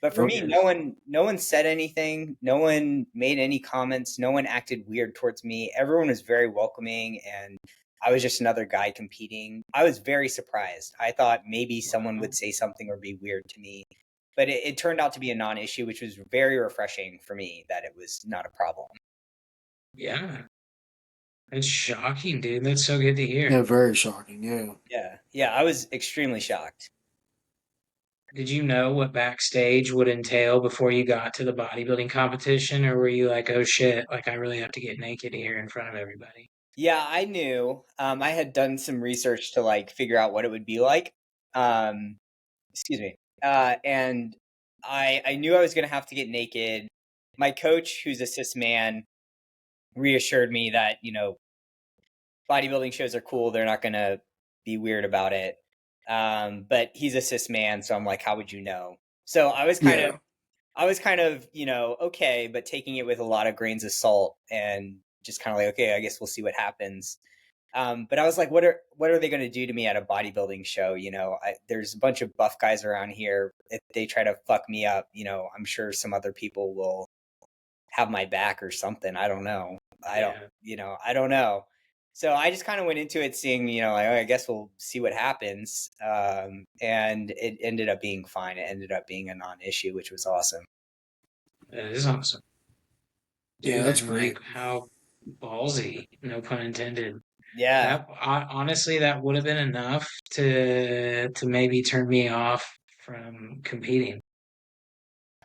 Speaker 2: But for
Speaker 1: Yep.
Speaker 2: me, no one said anything, no one made any comments, no one acted weird towards me. Everyone was very welcoming, and I was just another guy competing. I was very surprised. I thought maybe someone
Speaker 3: Wow.
Speaker 2: would say something or be weird to me, but it turned out to be a non-issue, which was very refreshing for me that it was not a problem.
Speaker 3: Yeah. That's shocking, dude. That's so good to hear.
Speaker 1: Yeah. Very shocking. Yeah.
Speaker 2: Yeah, yeah, I was extremely shocked.
Speaker 3: Did you know what backstage would entail before you got to the bodybuilding competition, or were you like, oh shit, like I really have to get naked here in front of everybody?
Speaker 2: Yeah, I knew. I had done some research to like figure out what it would be like. Um, excuse me. And I knew I was gonna have to get naked. My coach, who's a cis man, reassured me that bodybuilding shows are cool. They're not gonna be weird about it. But he's a cis man, so I'm like, how would you know? So
Speaker 1: Yeah.
Speaker 2: I was kind of, okay, but taking it with a lot of grains of salt and just kind of like, okay, I guess we'll see what happens. But I was like, what are they going to do to me at a bodybuilding show? There's a bunch of buff guys around here. If they try to fuck me up, I'm sure some other people will have my back or something. I don't know.
Speaker 3: Yeah.
Speaker 2: I don't know. So I just kind of went into it seeing, like, oh, I guess we'll see what happens. And it ended up being fine. It ended up being a non-issue, which was awesome.
Speaker 3: That is awesome.
Speaker 1: Yeah.
Speaker 3: Dude,
Speaker 1: That's
Speaker 3: and
Speaker 1: great.
Speaker 3: like how ballsy, no pun intended.
Speaker 2: Yeah.
Speaker 3: Honestly, that would have been enough to maybe turn me off from competing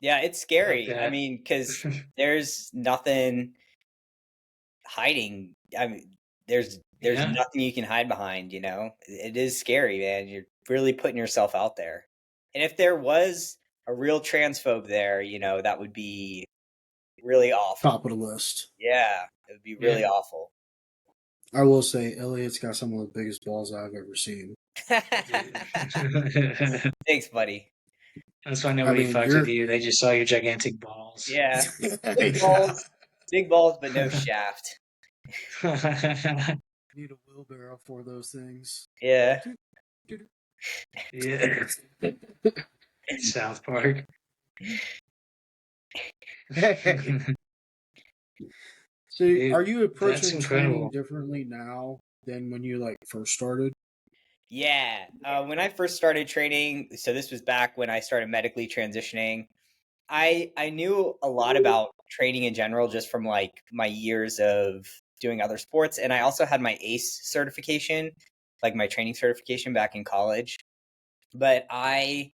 Speaker 2: Yeah, it's
Speaker 3: like
Speaker 2: scary. I
Speaker 3: that.
Speaker 2: mean, because there's nothing hiding. I mean, there's
Speaker 3: Yeah,
Speaker 2: nothing you can hide behind, It is scary, man. You're really putting yourself out there. And if there was a real transphobe there, that would be really awful.
Speaker 1: Top of the list.
Speaker 2: Yeah, it would be really
Speaker 3: yeah.
Speaker 2: awful.
Speaker 1: I will say, Elliott's got some of the biggest balls I've ever seen.
Speaker 3: Dude.
Speaker 2: Thanks, buddy.
Speaker 3: That's why
Speaker 1: I
Speaker 3: nobody
Speaker 1: mean,
Speaker 3: fucked with
Speaker 1: you're.
Speaker 3: you. They just saw your gigantic balls.
Speaker 2: Yeah. Big balls, but no shaft.
Speaker 1: Need a wheelbarrow for those things.
Speaker 2: Yeah.
Speaker 3: Yeah. South Park.
Speaker 1: Hey. So
Speaker 3: Dude,
Speaker 1: are you
Speaker 3: that's
Speaker 1: approaching training
Speaker 3: incredible.
Speaker 1: differently now than when you like first started?
Speaker 2: Yeah. When I first started training, so this was back when I started medically transitioning. I knew a lot about training in general just from like my years of doing other sports, and I also had my ACE certification, like my training certification back in college. But I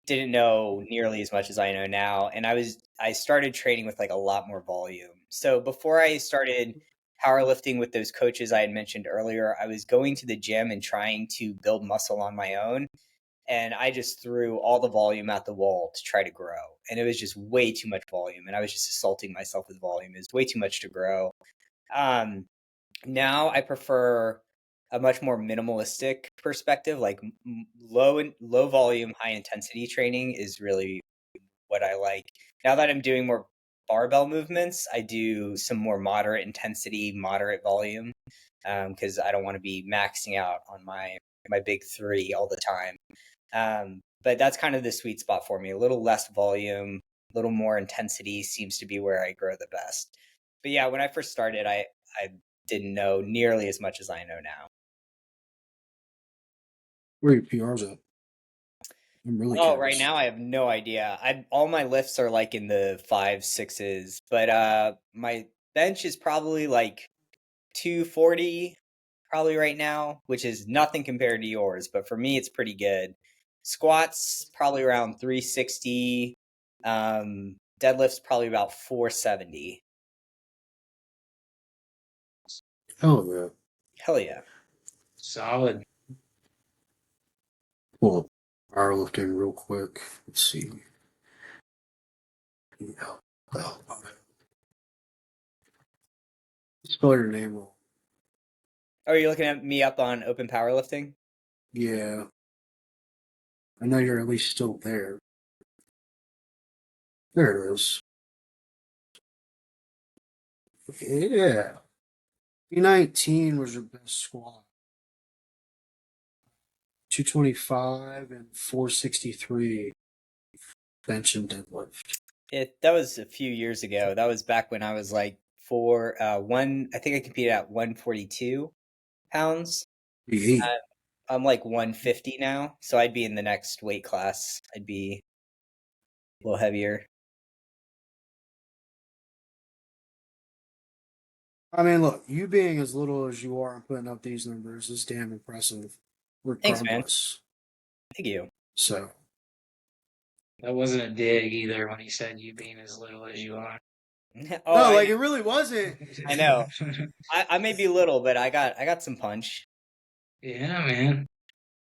Speaker 2: didn't know nearly as much as I know now, and I started training with like a lot more volume. So before I started powerlifting with those coaches I had mentioned earlier, I was going to the gym and trying to build muscle on my own, and I just threw all the volume at the wall to try to grow. And it was just way too much volume, and I was just assaulting myself with volume. It was way too much to grow. Um, Now I prefer a much more minimalistic perspective, like low volume, high intensity training is really what I like. Now that I'm doing more barbell movements, I do some more moderate intensity, moderate volume, because I don't want to be maxing out on my big three all the time. But that's kind of the sweet spot for me. A little less volume, a little more intensity seems to be where I grow the best. But yeah, when I first started, I didn't know nearly as much as I know now.
Speaker 1: Where are your PRs at? I'm really
Speaker 2: Oh, right
Speaker 1: curious.
Speaker 2: now I have no idea. I all my lifts are like in the five, sixes, but my bench is probably like 240 probably right now, which is nothing compared to yours, but for me it's pretty good. Squats probably around 360. Deadlifts probably about 470.
Speaker 1: Oh yeah.
Speaker 2: Hell yeah.
Speaker 3: Solid.
Speaker 1: Well, powerlifting real quick. Let's see. Yeah. Well, spell your name wrong.
Speaker 2: Oh, are you looking at me up on open powerlifting?
Speaker 1: Yeah. I know you're at least still there. There it is. Yeah. E19 was your best squat. 225 and 463 bench and deadlift.
Speaker 2: That was a few years ago. That was back when I was like I think I competed at 142 pounds.
Speaker 1: Yeah.
Speaker 2: I'm like 150 now, so I'd be in the next weight class. I'd be a little heavier.
Speaker 1: I mean, look, you being as little as you are and putting up these numbers is damn impressive,
Speaker 2: Thanks, man.
Speaker 1: regardless.
Speaker 2: Thank you.
Speaker 1: So,
Speaker 3: That wasn't a dig either when he said you being as little as you are.
Speaker 2: Oh,
Speaker 1: no, like it really wasn't.
Speaker 2: I know. I may be little, but I got some punch.
Speaker 3: Yeah, man.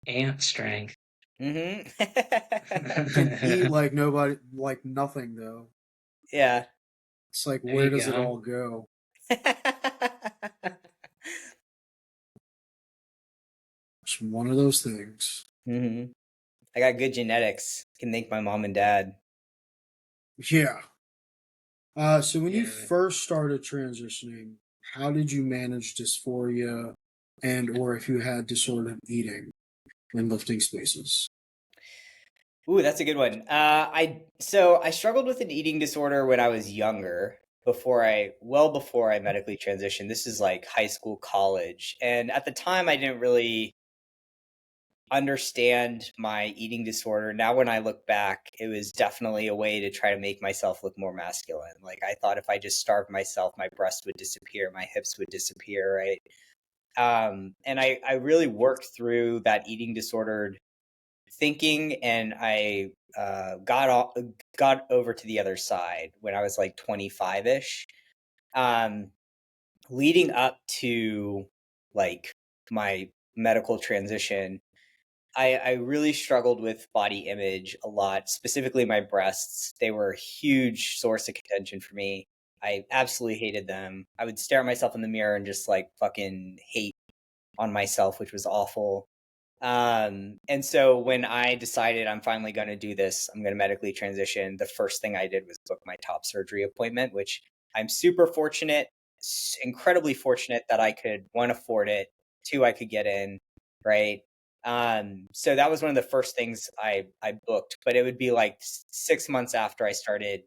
Speaker 3: Ant strength.
Speaker 2: Mm-hmm.
Speaker 1: Can eat like nobody, like nothing though.
Speaker 2: Yeah.
Speaker 1: It's like,
Speaker 3: There
Speaker 1: where
Speaker 3: you
Speaker 1: does it
Speaker 3: go.
Speaker 1: all go? It's one of those things.
Speaker 2: Mm-hmm. I got good genetics. Can thank my mom and dad.
Speaker 1: Yeah. So when you
Speaker 3: Yeah.
Speaker 1: first started transitioning, how did you manage dysphoria and or if you had disordered eating in lifting spaces?
Speaker 2: Ooh, that's a good one. I struggled with an eating disorder when I was younger, before I medically transitioned. This is like high school, college, and at the time I didn't really understand my eating disorder. Now when I look back, it was definitely a way to try to make myself look more masculine. Like I thought if I just starved myself, my breast would disappear, my hips would disappear, right? And I really worked through that eating disordered thinking, and I got over to the other side when I was like 25 ish. Um, Leading up to like my medical transition, I really struggled with body image a lot, specifically my breasts. They were a huge source of contention for me. I absolutely hated them. I would stare at myself in the mirror and just like fucking hate on myself, which was awful. And so when I decided I'm finally going to do this, I'm going to medically transition, the first thing I did was book my top surgery appointment, which I'm super fortunate, incredibly fortunate that I could, one, afford it, two, I could get in, right? So that was one of the first things I booked, but it would be like 6 months after I started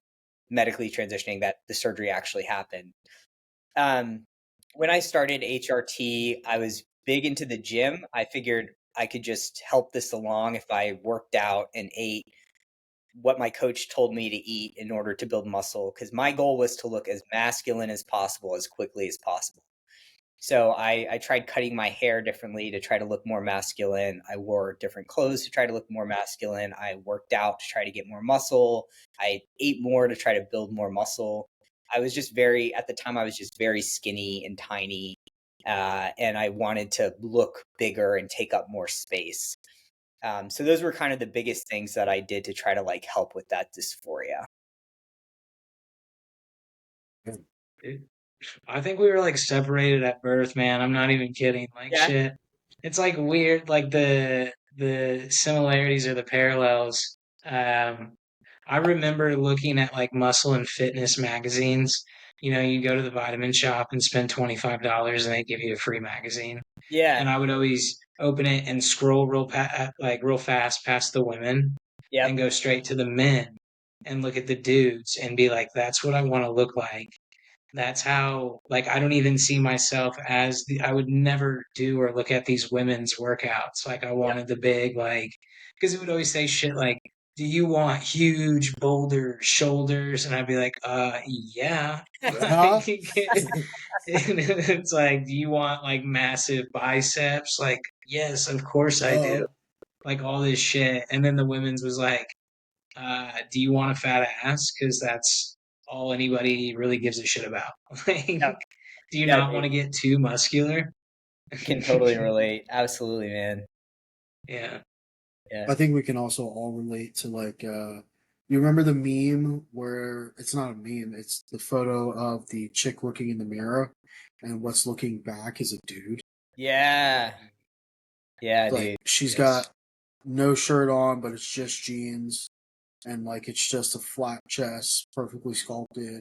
Speaker 2: medically transitioning, that the surgery actually happened. When I started HRT, I was big into the gym. I figured I could just help this along if I worked out and ate what my coach told me to eat in order to build muscle, because my goal was to look as masculine as possible as quickly as possible. So I tried cutting my hair differently to try to look more masculine. I wore different clothes to try to look more masculine. I worked out to try to get more muscle. I ate more to try to build more muscle. I was just at the time, I was just very skinny and tiny. And I wanted to look bigger and take up more space. So those were kind of the biggest things that I did to try to like help with that dysphoria.
Speaker 3: Dude, I think we were like separated at birth, man. I'm not even kidding. Like
Speaker 2: Yeah.
Speaker 3: shit. It's like weird, like the similarities or the parallels. Um, I remember looking at like muscle and fitness magazines. You know, you go to the vitamin shop and spend $25 and they give you a free magazine. And
Speaker 2: Yeah.
Speaker 3: I would always open it and scroll like real fast past the women and
Speaker 2: Yep.
Speaker 3: go straight to the men and look at the dudes and be like, that's what I want to look like. That's how, like, I don't even see myself as I would never do or look at these women's workouts. Like, I
Speaker 2: Yep.
Speaker 3: wanted the big, like, because it would always say shit like, do you want huge boulder shoulders? And I'd be like, yeah.
Speaker 1: Yeah.
Speaker 3: Like, and it's like, do you want like massive biceps? Like, yes, of course I do.
Speaker 1: Duh.
Speaker 3: Like all this shit. And then the women's was like, do you want a fat ass? Because that's all anybody really gives a shit about. Like,
Speaker 2: Yep.
Speaker 3: do you
Speaker 2: Yeah,
Speaker 3: not want to get too muscular?
Speaker 2: can totally relate. Absolutely, man.
Speaker 3: Yeah.
Speaker 2: Yeah.
Speaker 1: I think we can also all relate to like you remember the meme where it's not a meme, it's the photo of the chick looking in the mirror and what's looking back is a dude.
Speaker 2: Yeah. Yeah,
Speaker 1: Like
Speaker 2: dude.
Speaker 1: she's got
Speaker 3: Yes.
Speaker 1: no shirt on, but it's just jeans and like it's just a flat chest, perfectly sculpted.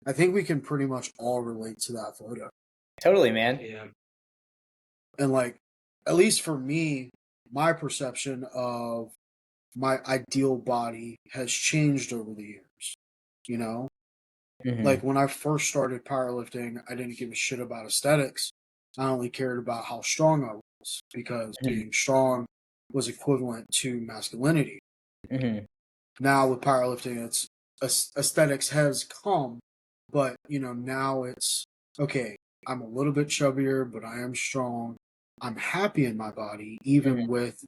Speaker 1: I think we can pretty much all relate to that photo.
Speaker 2: Totally, man.
Speaker 3: Yeah.
Speaker 1: And like at least for me, my perception of my ideal body has changed over the years. You know,
Speaker 2: Hmm.
Speaker 1: like when I first started powerlifting, I didn't give a shit about aesthetics. I only cared about how strong I was because
Speaker 2: Hmm.
Speaker 1: being strong was equivalent to masculinity.
Speaker 2: Hmm.
Speaker 1: Now with powerlifting, it's aesthetics has come, but you know now it's okay. I'm a little bit chubbier, but I am strong. I'm happy in my body, even
Speaker 2: Hmm.
Speaker 1: with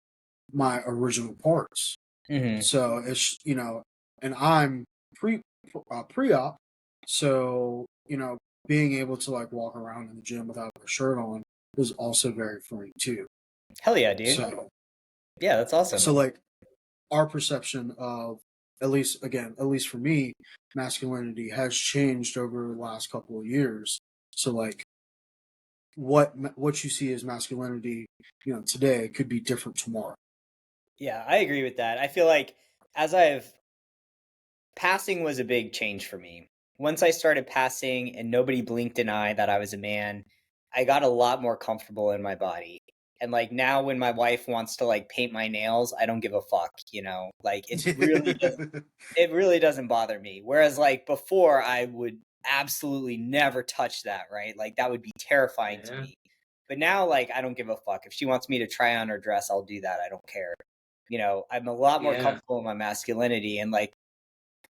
Speaker 1: my original parts.
Speaker 2: Hmm.
Speaker 1: So it's and I'm pre pre-op, so being able to like walk around in the gym without a shirt on is also very freeing too.
Speaker 2: Hell yeah, dude.
Speaker 1: So
Speaker 2: Yeah, that's awesome.
Speaker 1: so like our perception of at least for me, masculinity has changed over the last couple of years. So like what you see as masculinity, today could be different tomorrow.
Speaker 2: Yeah, I agree with that. I feel like as I've passing was a big change for me. Once I started passing and nobody blinked an eye that I was a man, I got a lot more comfortable in my body. And like now when my wife wants to like paint my nails, I don't give a fuck, you know? Like it really doesn't bother me. Whereas like before I would absolutely never touch that, right? Like that would be terrifying to
Speaker 3: Yeah.
Speaker 2: me. But now like I don't give a fuck. If she wants me to try on her dress, I'll do that. I don't care. You know, I'm a lot more
Speaker 3: Yeah.
Speaker 2: comfortable in my masculinity, and like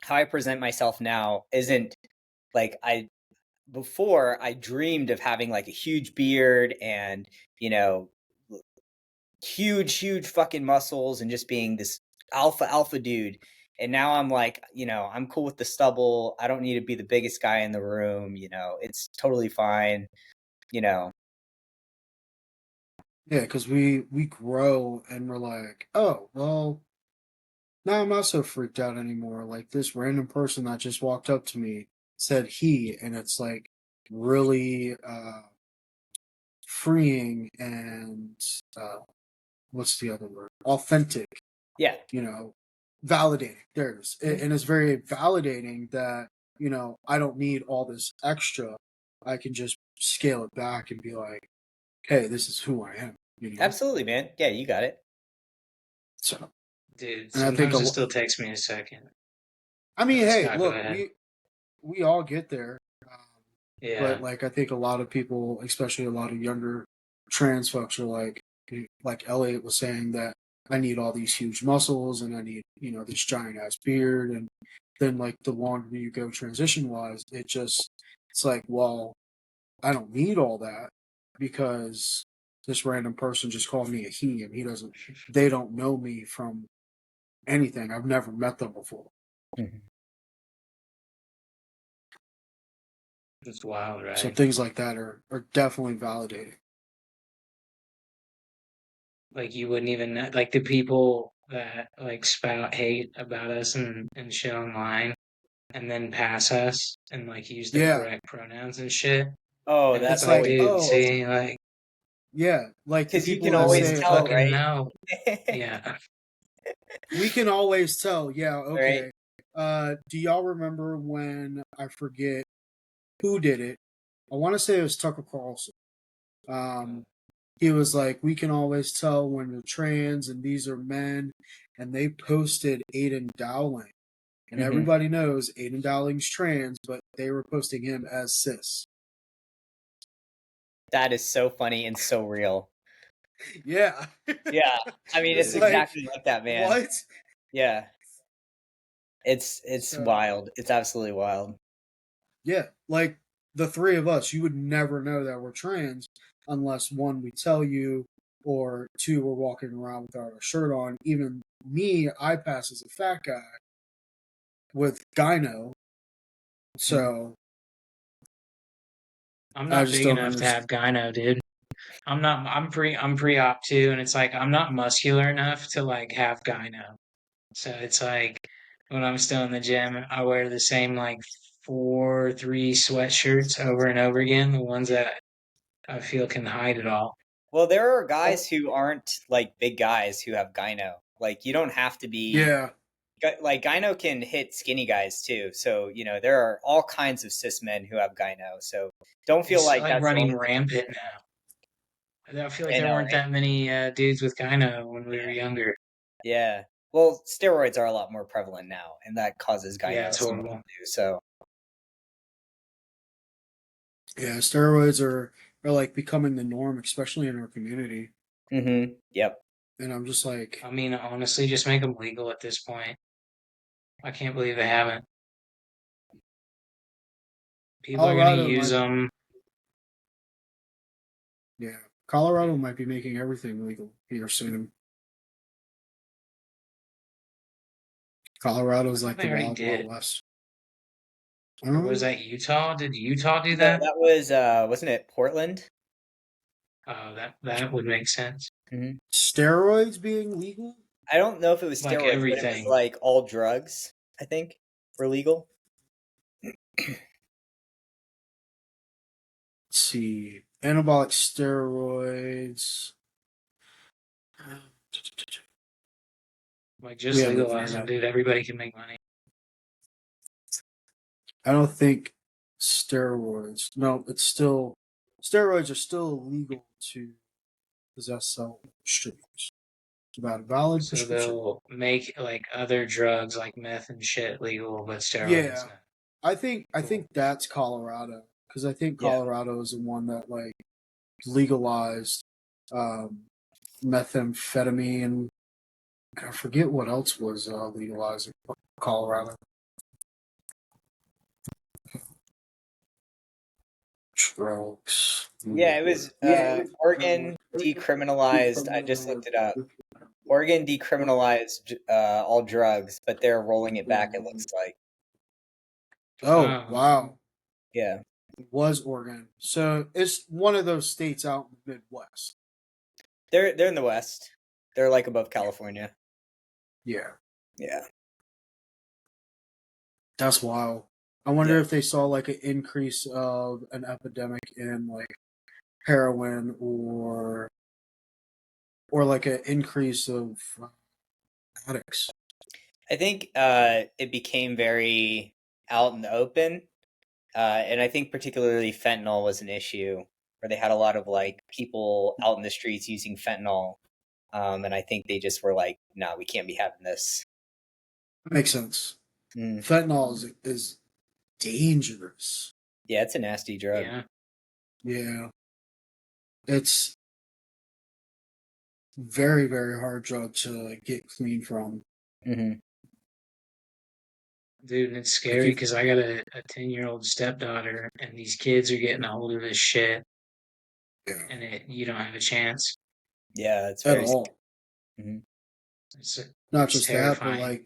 Speaker 2: how I present myself now isn't like before I dreamed of having like a huge beard and, you know, huge fucking muscles and just being this alpha dude. And now I'm like, I'm cool with the stubble. I don't need to be the biggest guy in the room, it's totally fine, you know.
Speaker 1: Yeah, because we grow and we're like, oh well, now I'm not so freaked out anymore. Like this random person that just walked up to me said he, and it's like really freeing and uh, what's the other word? Authentic,
Speaker 2: Yeah.
Speaker 1: validating. There it is.
Speaker 2: Mhm.
Speaker 1: And it's very validating that, I don't need all this extra. I can just scale it back and be like, hey, this is who I am.
Speaker 2: Absolutely, man. Yeah, you got it.
Speaker 1: So,
Speaker 3: Dude,
Speaker 1: and I think
Speaker 3: sometimes it still takes me a second.
Speaker 1: I mean, hey,
Speaker 3: Scott, go
Speaker 1: look,
Speaker 3: ahead.
Speaker 1: we all get there.
Speaker 3: Yeah.
Speaker 1: But like I think a lot of people, especially a lot of younger trans folks, are like Elliott was saying that I need all these huge muscles and I need this giant ass beard, and then like the longer you go transition wise, it's like, well, I don't need all that because this random person just called me a he, and they don't know me from anything. I've never met them before.
Speaker 2: Mhm.
Speaker 3: It's wild,
Speaker 1: So
Speaker 3: right?
Speaker 1: things like that are definitely validating.
Speaker 3: Like you wouldn't even know, like the people that like spout hate about us and shit online and then pass us and like use the
Speaker 1: Yeah.
Speaker 3: correct pronouns and shit.
Speaker 2: Oh,
Speaker 3: And it's
Speaker 2: that
Speaker 1: It's
Speaker 3: like,
Speaker 1: like,
Speaker 2: always
Speaker 3: dude,
Speaker 1: oh,
Speaker 3: see, like
Speaker 1: yeah, like the
Speaker 2: because you
Speaker 1: people
Speaker 2: can
Speaker 3: you
Speaker 1: that
Speaker 2: always
Speaker 3: wouldn't
Speaker 1: say,
Speaker 2: tell,
Speaker 1: oh,
Speaker 3: fucking
Speaker 2: right?
Speaker 3: know. Yeah.
Speaker 1: we can always tell. Yeah,
Speaker 2: Right.
Speaker 1: okay. Do y'all remember when, I forget who did it? I want to say it was Tucker Carlson. Um, he was like, we can always tell when you're trans and these are men. And they posted Aiden Dowling. And
Speaker 2: Mhm.
Speaker 1: everybody knows Aiden Dowling's trans, but they were posting him as cis.
Speaker 2: That is so funny and so real.
Speaker 1: Yeah.
Speaker 2: Yeah, I mean,
Speaker 1: It's
Speaker 2: it's
Speaker 1: like,
Speaker 2: exactly like that, man.
Speaker 1: what?
Speaker 2: Yeah, it's
Speaker 1: So,
Speaker 2: wild. It's absolutely wild.
Speaker 1: yeah, like the three of us, you would never know that we're trans unless one, we tell you, or two, we're walking around without our shirt on. Even me, I pass as a fat guy with gyno, so
Speaker 3: I'm
Speaker 1: I
Speaker 3: not
Speaker 1: just
Speaker 3: big
Speaker 1: don't
Speaker 3: enough to
Speaker 1: understand.
Speaker 3: have gyno, dude. I'm pre-op too, and it's like I'm not muscular enough to like have gyno. So it's like when I'm still in the gym, I wear the same like 4, 3 sweatshirts over and over again, the ones that I feel can hide it all.
Speaker 2: Well, there are guys who aren't like big guys who have gyno. Like you don't have to be
Speaker 1: Yeah,
Speaker 2: like gyno can hit skinny guys too. So, there are all kinds of cis men who have gyno. So don't feel
Speaker 3: It's
Speaker 2: like
Speaker 3: like
Speaker 2: that's the
Speaker 3: running
Speaker 2: only thing.
Speaker 3: rampant now. I feel like
Speaker 2: I
Speaker 3: there
Speaker 2: know,
Speaker 3: weren't
Speaker 2: right?
Speaker 3: that many dudes with gyno when we were younger.
Speaker 2: Yeah. Well, steroids are a lot more prevalent now, and that causes
Speaker 3: Yeah,
Speaker 2: gyno
Speaker 3: it's
Speaker 2: some
Speaker 3: horrible.
Speaker 2: people do. So,
Speaker 1: yeah, steroids are like becoming the norm, especially in our community.
Speaker 2: yep.
Speaker 1: And I'm just like,
Speaker 3: I mean, honestly, just make them legal at this point. I can't believe they haven't. People are gonna
Speaker 1: Colorado
Speaker 3: use
Speaker 1: might,
Speaker 3: them.
Speaker 1: yeah, Colorado might be making everything legal here soon.
Speaker 3: I
Speaker 1: Colorado's
Speaker 3: thought
Speaker 1: like the
Speaker 3: they already
Speaker 1: wild, wild
Speaker 3: did.
Speaker 1: west.
Speaker 3: Or was
Speaker 1: Um,
Speaker 3: that Utah? Did Utah do
Speaker 2: No,
Speaker 3: that?
Speaker 2: that was wasn't it Portland?
Speaker 3: Oh, that would make sense.
Speaker 2: hmm
Speaker 1: Steroids being legal?
Speaker 2: I don't know if it was
Speaker 3: Like
Speaker 2: steroids, but it was
Speaker 3: everything.
Speaker 2: like all drugs, I think, were legal.
Speaker 1: Let's see. Anabolic steroids.
Speaker 3: Like
Speaker 1: We
Speaker 3: just
Speaker 1: have the
Speaker 3: legalize them,
Speaker 1: internet.
Speaker 3: dude. Everybody can make money.
Speaker 1: I don't think steroids. No, it's still steroids are still illegal to possess, sell, distribute. It's about a valid
Speaker 3: So
Speaker 1: prescription.
Speaker 3: they'll make like other drugs like meth and shit legal, but steroids
Speaker 1: Yeah,
Speaker 3: no.
Speaker 1: I think
Speaker 3: Cool.
Speaker 1: that's Colorado, because I think
Speaker 2: Yeah.
Speaker 1: Colorado is the one that like legalized um, methamphetamine. I forget what else was legalized in Colorado. Drugs.
Speaker 2: Yeah, it was Oregon decriminalized. I just looked it up. Oregon decriminalized all drugs, but they're rolling it back, it looks like.
Speaker 1: Oh
Speaker 3: Oh,
Speaker 1: wow,
Speaker 2: Yeah.
Speaker 1: it was Oregon. So it's one of those states out in the Midwest.
Speaker 2: They're in the West. They're like above California.
Speaker 1: Yeah,
Speaker 2: Yeah.
Speaker 1: that's wild. I
Speaker 2: Yeah.
Speaker 1: wonder if they saw like an increase of an epidemic in like heroin, or like an increase of addicts.
Speaker 2: I think it became very out in the open. And I think particularly fentanyl was an issue where they had a lot of like people out in the streets using fentanyl. And I think they just were like, no, we can't be having this.
Speaker 1: Makes sense.
Speaker 2: Mm.
Speaker 1: Fentanyl is dangerous.
Speaker 2: Yeah, it's a nasty drug.
Speaker 3: Yeah.
Speaker 1: Yeah. It's very, very hard drug to get clean from.
Speaker 2: Mm-hmm.
Speaker 3: Dude, and it's
Speaker 1: Like
Speaker 3: scary because I got a 10-year-old stepdaughter, and these kids are getting a hold of this shit,
Speaker 1: yeah,
Speaker 3: and you don't have a chance.
Speaker 2: Yeah, it's
Speaker 1: at
Speaker 2: very.
Speaker 1: all.
Speaker 2: Mm-hmm.
Speaker 3: It's,
Speaker 1: Not
Speaker 3: it's
Speaker 1: just that, but
Speaker 3: terrifying.
Speaker 1: like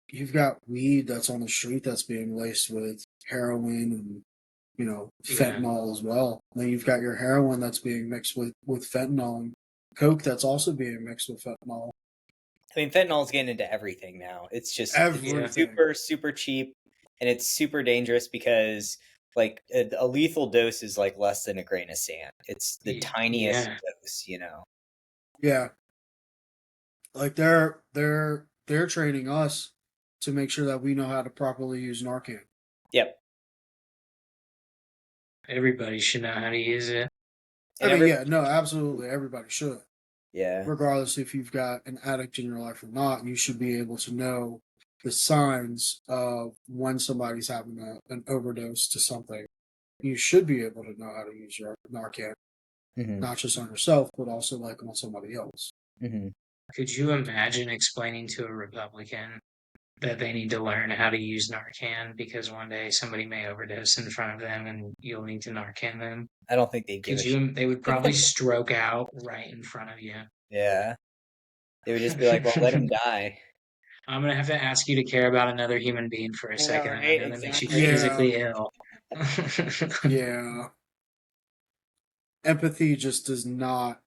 Speaker 1: you've got weed that's on the street that's being laced with heroin and
Speaker 3: Yeah.
Speaker 1: fentanyl as well. Then you've got your heroin that's being mixed with fentanyl and coke that's also being mixed with fentanyl.
Speaker 2: I mean, fentanyl's getting into everything now. It's
Speaker 3: Yeah.
Speaker 1: Everything.
Speaker 2: super, super cheap, and it's super dangerous because like a lethal dose is like less than a grain of sand. It's the tiniest
Speaker 3: Yeah.
Speaker 2: dose, you know.
Speaker 1: Yeah, like they're training us to make sure that we know how to properly use Narcan.
Speaker 2: Yep.
Speaker 3: Everybody should know how to use it.
Speaker 1: I
Speaker 2: And
Speaker 1: mean,
Speaker 2: everybody,
Speaker 1: yeah, no, absolutely, everybody should.
Speaker 2: yeah,
Speaker 1: Regardless if you've got an addict in your life or not, you should be able to know the signs of when somebody's having an overdose to something. You should be able to know how to use your Narcan,
Speaker 2: mm-hmm.
Speaker 1: not just on yourself, but also like on somebody else.
Speaker 2: Mm-hmm.
Speaker 3: Could you imagine explaining to a Republican that they need to learn how to use Narcan because one day somebody may overdose in front of them and you'll need to Narcan them?
Speaker 2: I don't think they'd give
Speaker 3: Could
Speaker 2: a shit.
Speaker 3: you? They would probably stroke out right in front of you.
Speaker 2: Yeah, they would just be like, "Well, let him die."
Speaker 3: I'm gonna have to ask you to care about another human being for a
Speaker 2: I know,
Speaker 3: second, and I
Speaker 2: right?
Speaker 3: know that makes you
Speaker 2: Exactly.
Speaker 1: Yeah,
Speaker 3: physically ill.
Speaker 1: yeah. Empathy just does not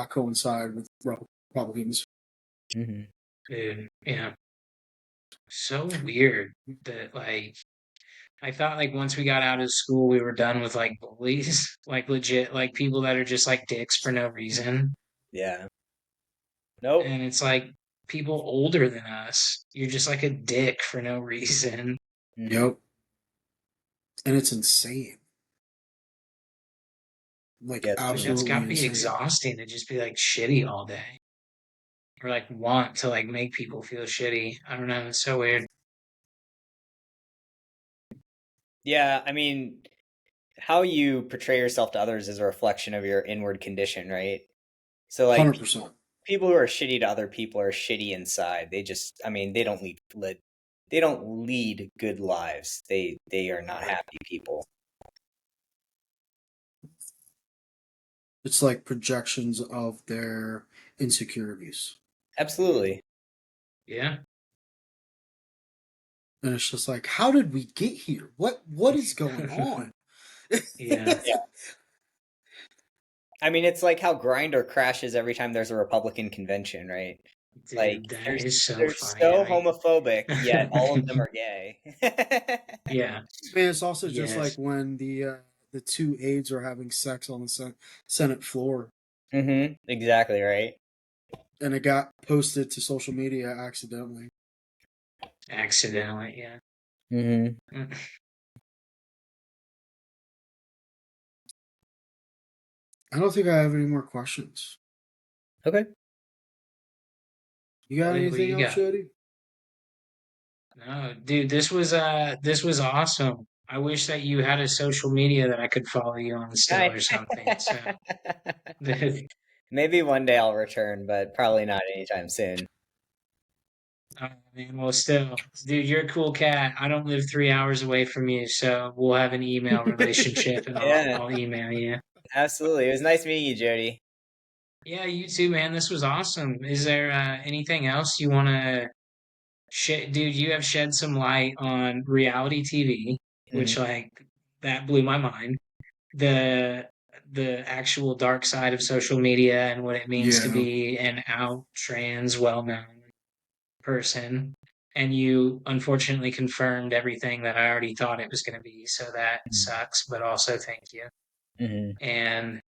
Speaker 1: coincide with Republicans.
Speaker 2: Mm-hmm.
Speaker 3: Dude, yeah. So weird that like I thought like once we got out of school we were done with like bullies, like legit like people that are just like dicks for no reason.
Speaker 2: Yeah. Nope.
Speaker 3: And it's like people older than us. You're just like a dick for no reason.
Speaker 2: Mm-hmm.
Speaker 1: Yep, and it's insane, like
Speaker 2: Yeah, it's pretty
Speaker 3: Dude, that's
Speaker 2: nuts.
Speaker 1: absolutely
Speaker 3: gotta be
Speaker 1: insane.
Speaker 3: exhausting to just be like shitty all day. Or like want to like make people feel shitty. I don't know, it's so weird.
Speaker 2: Yeah, I mean, how you portray yourself to others is a reflection of your inward condition, right? So, like,
Speaker 1: 100%.
Speaker 2: people who are shitty to other people are shitty inside. They just, I mean, they don't lead good lives. They are not happy people.
Speaker 1: It's like projections of their insecurities.
Speaker 2: Absolutely.
Speaker 3: Yeah.
Speaker 1: And it's just like, how did we get here? What is going on?
Speaker 3: Yeah.
Speaker 2: Yeah. I mean, it's like how Grindr crashes every time there's a Republican convention, right? Like
Speaker 3: Dude, that is so
Speaker 2: they're
Speaker 3: funny.
Speaker 2: so homophobic, yet all of them
Speaker 3: I
Speaker 2: are gay.
Speaker 3: yeah.
Speaker 1: Man, it's also just like
Speaker 3: Yes.
Speaker 1: when the two aides are having sex on the Senate floor,
Speaker 2: Mm-hmm. Exactly right.
Speaker 1: and it got posted to social media accidentally.
Speaker 3: Accidentally, yeah.
Speaker 2: Mm-hmm.
Speaker 1: I don't think I have any more questions.
Speaker 2: Okay.
Speaker 1: You got
Speaker 3: What do
Speaker 1: anything
Speaker 3: you
Speaker 1: else,
Speaker 3: got?
Speaker 1: Jodi?
Speaker 3: No, dude, this was awesome. I wish that you had a social media that I could follow you on still
Speaker 2: Hi.
Speaker 3: or something. So this,
Speaker 2: Maybe one day I'll return, but probably not anytime soon.
Speaker 3: man, well still, dude, you're a cool cat. I don't live 3 hours away from you, so we'll have an email relationship and
Speaker 2: Yeah,
Speaker 3: I'll email you.
Speaker 2: absolutely. It was nice meeting you, Jody.
Speaker 3: Yeah, you too, man. This was awesome. Is there anything else you want to dude, you have shed some light on reality TV,
Speaker 2: Hmm.
Speaker 3: which like that blew my mind. The the actual dark side of social media and what it means to
Speaker 1: Yeah.
Speaker 3: be an out trans well-known person. And you unfortunately confirmed everything that I already thought it was going to be. So that sucks, but also thank you.
Speaker 2: Hmm.
Speaker 3: And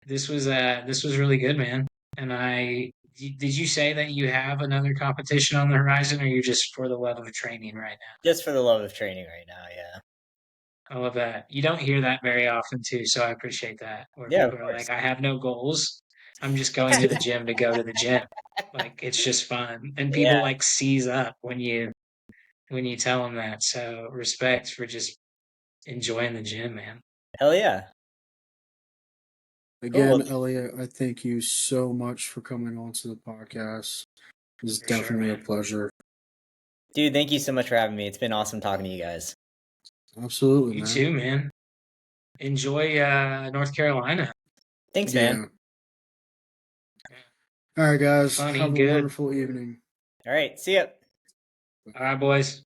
Speaker 3: this was really good, man. And did you say that you have another competition on the horizon, or you're just for the love of training right
Speaker 2: Just for the love of training right now, yeah.
Speaker 3: now? I love that. You don't hear that very often too, so I appreciate that. Where
Speaker 2: Yeah, of
Speaker 3: people are like,
Speaker 2: course.
Speaker 3: I have no goals. I'm just going to the gym to go to the gym. Like it's just fun. And people
Speaker 2: Yeah,
Speaker 3: like seize up when when you tell them that. So respect for just enjoying the gym, man.
Speaker 2: Hell yeah. Cool.
Speaker 1: Again,
Speaker 2: Well,
Speaker 1: Elliot, I thank you so much for coming on to the podcast. It's
Speaker 3: For sure,
Speaker 1: definitely a
Speaker 3: man.
Speaker 1: pleasure.
Speaker 2: dude, thank you so much for having me. It's been awesome talking to you guys.
Speaker 1: Absolutely,
Speaker 3: You
Speaker 1: man.
Speaker 3: too, man. Enjoy North Carolina.
Speaker 2: Thanks, man.
Speaker 1: Yeah. All right, guys.
Speaker 3: Funny,
Speaker 1: Have a
Speaker 3: good.
Speaker 1: wonderful evening.
Speaker 2: All right. See ya.
Speaker 3: All right, boys.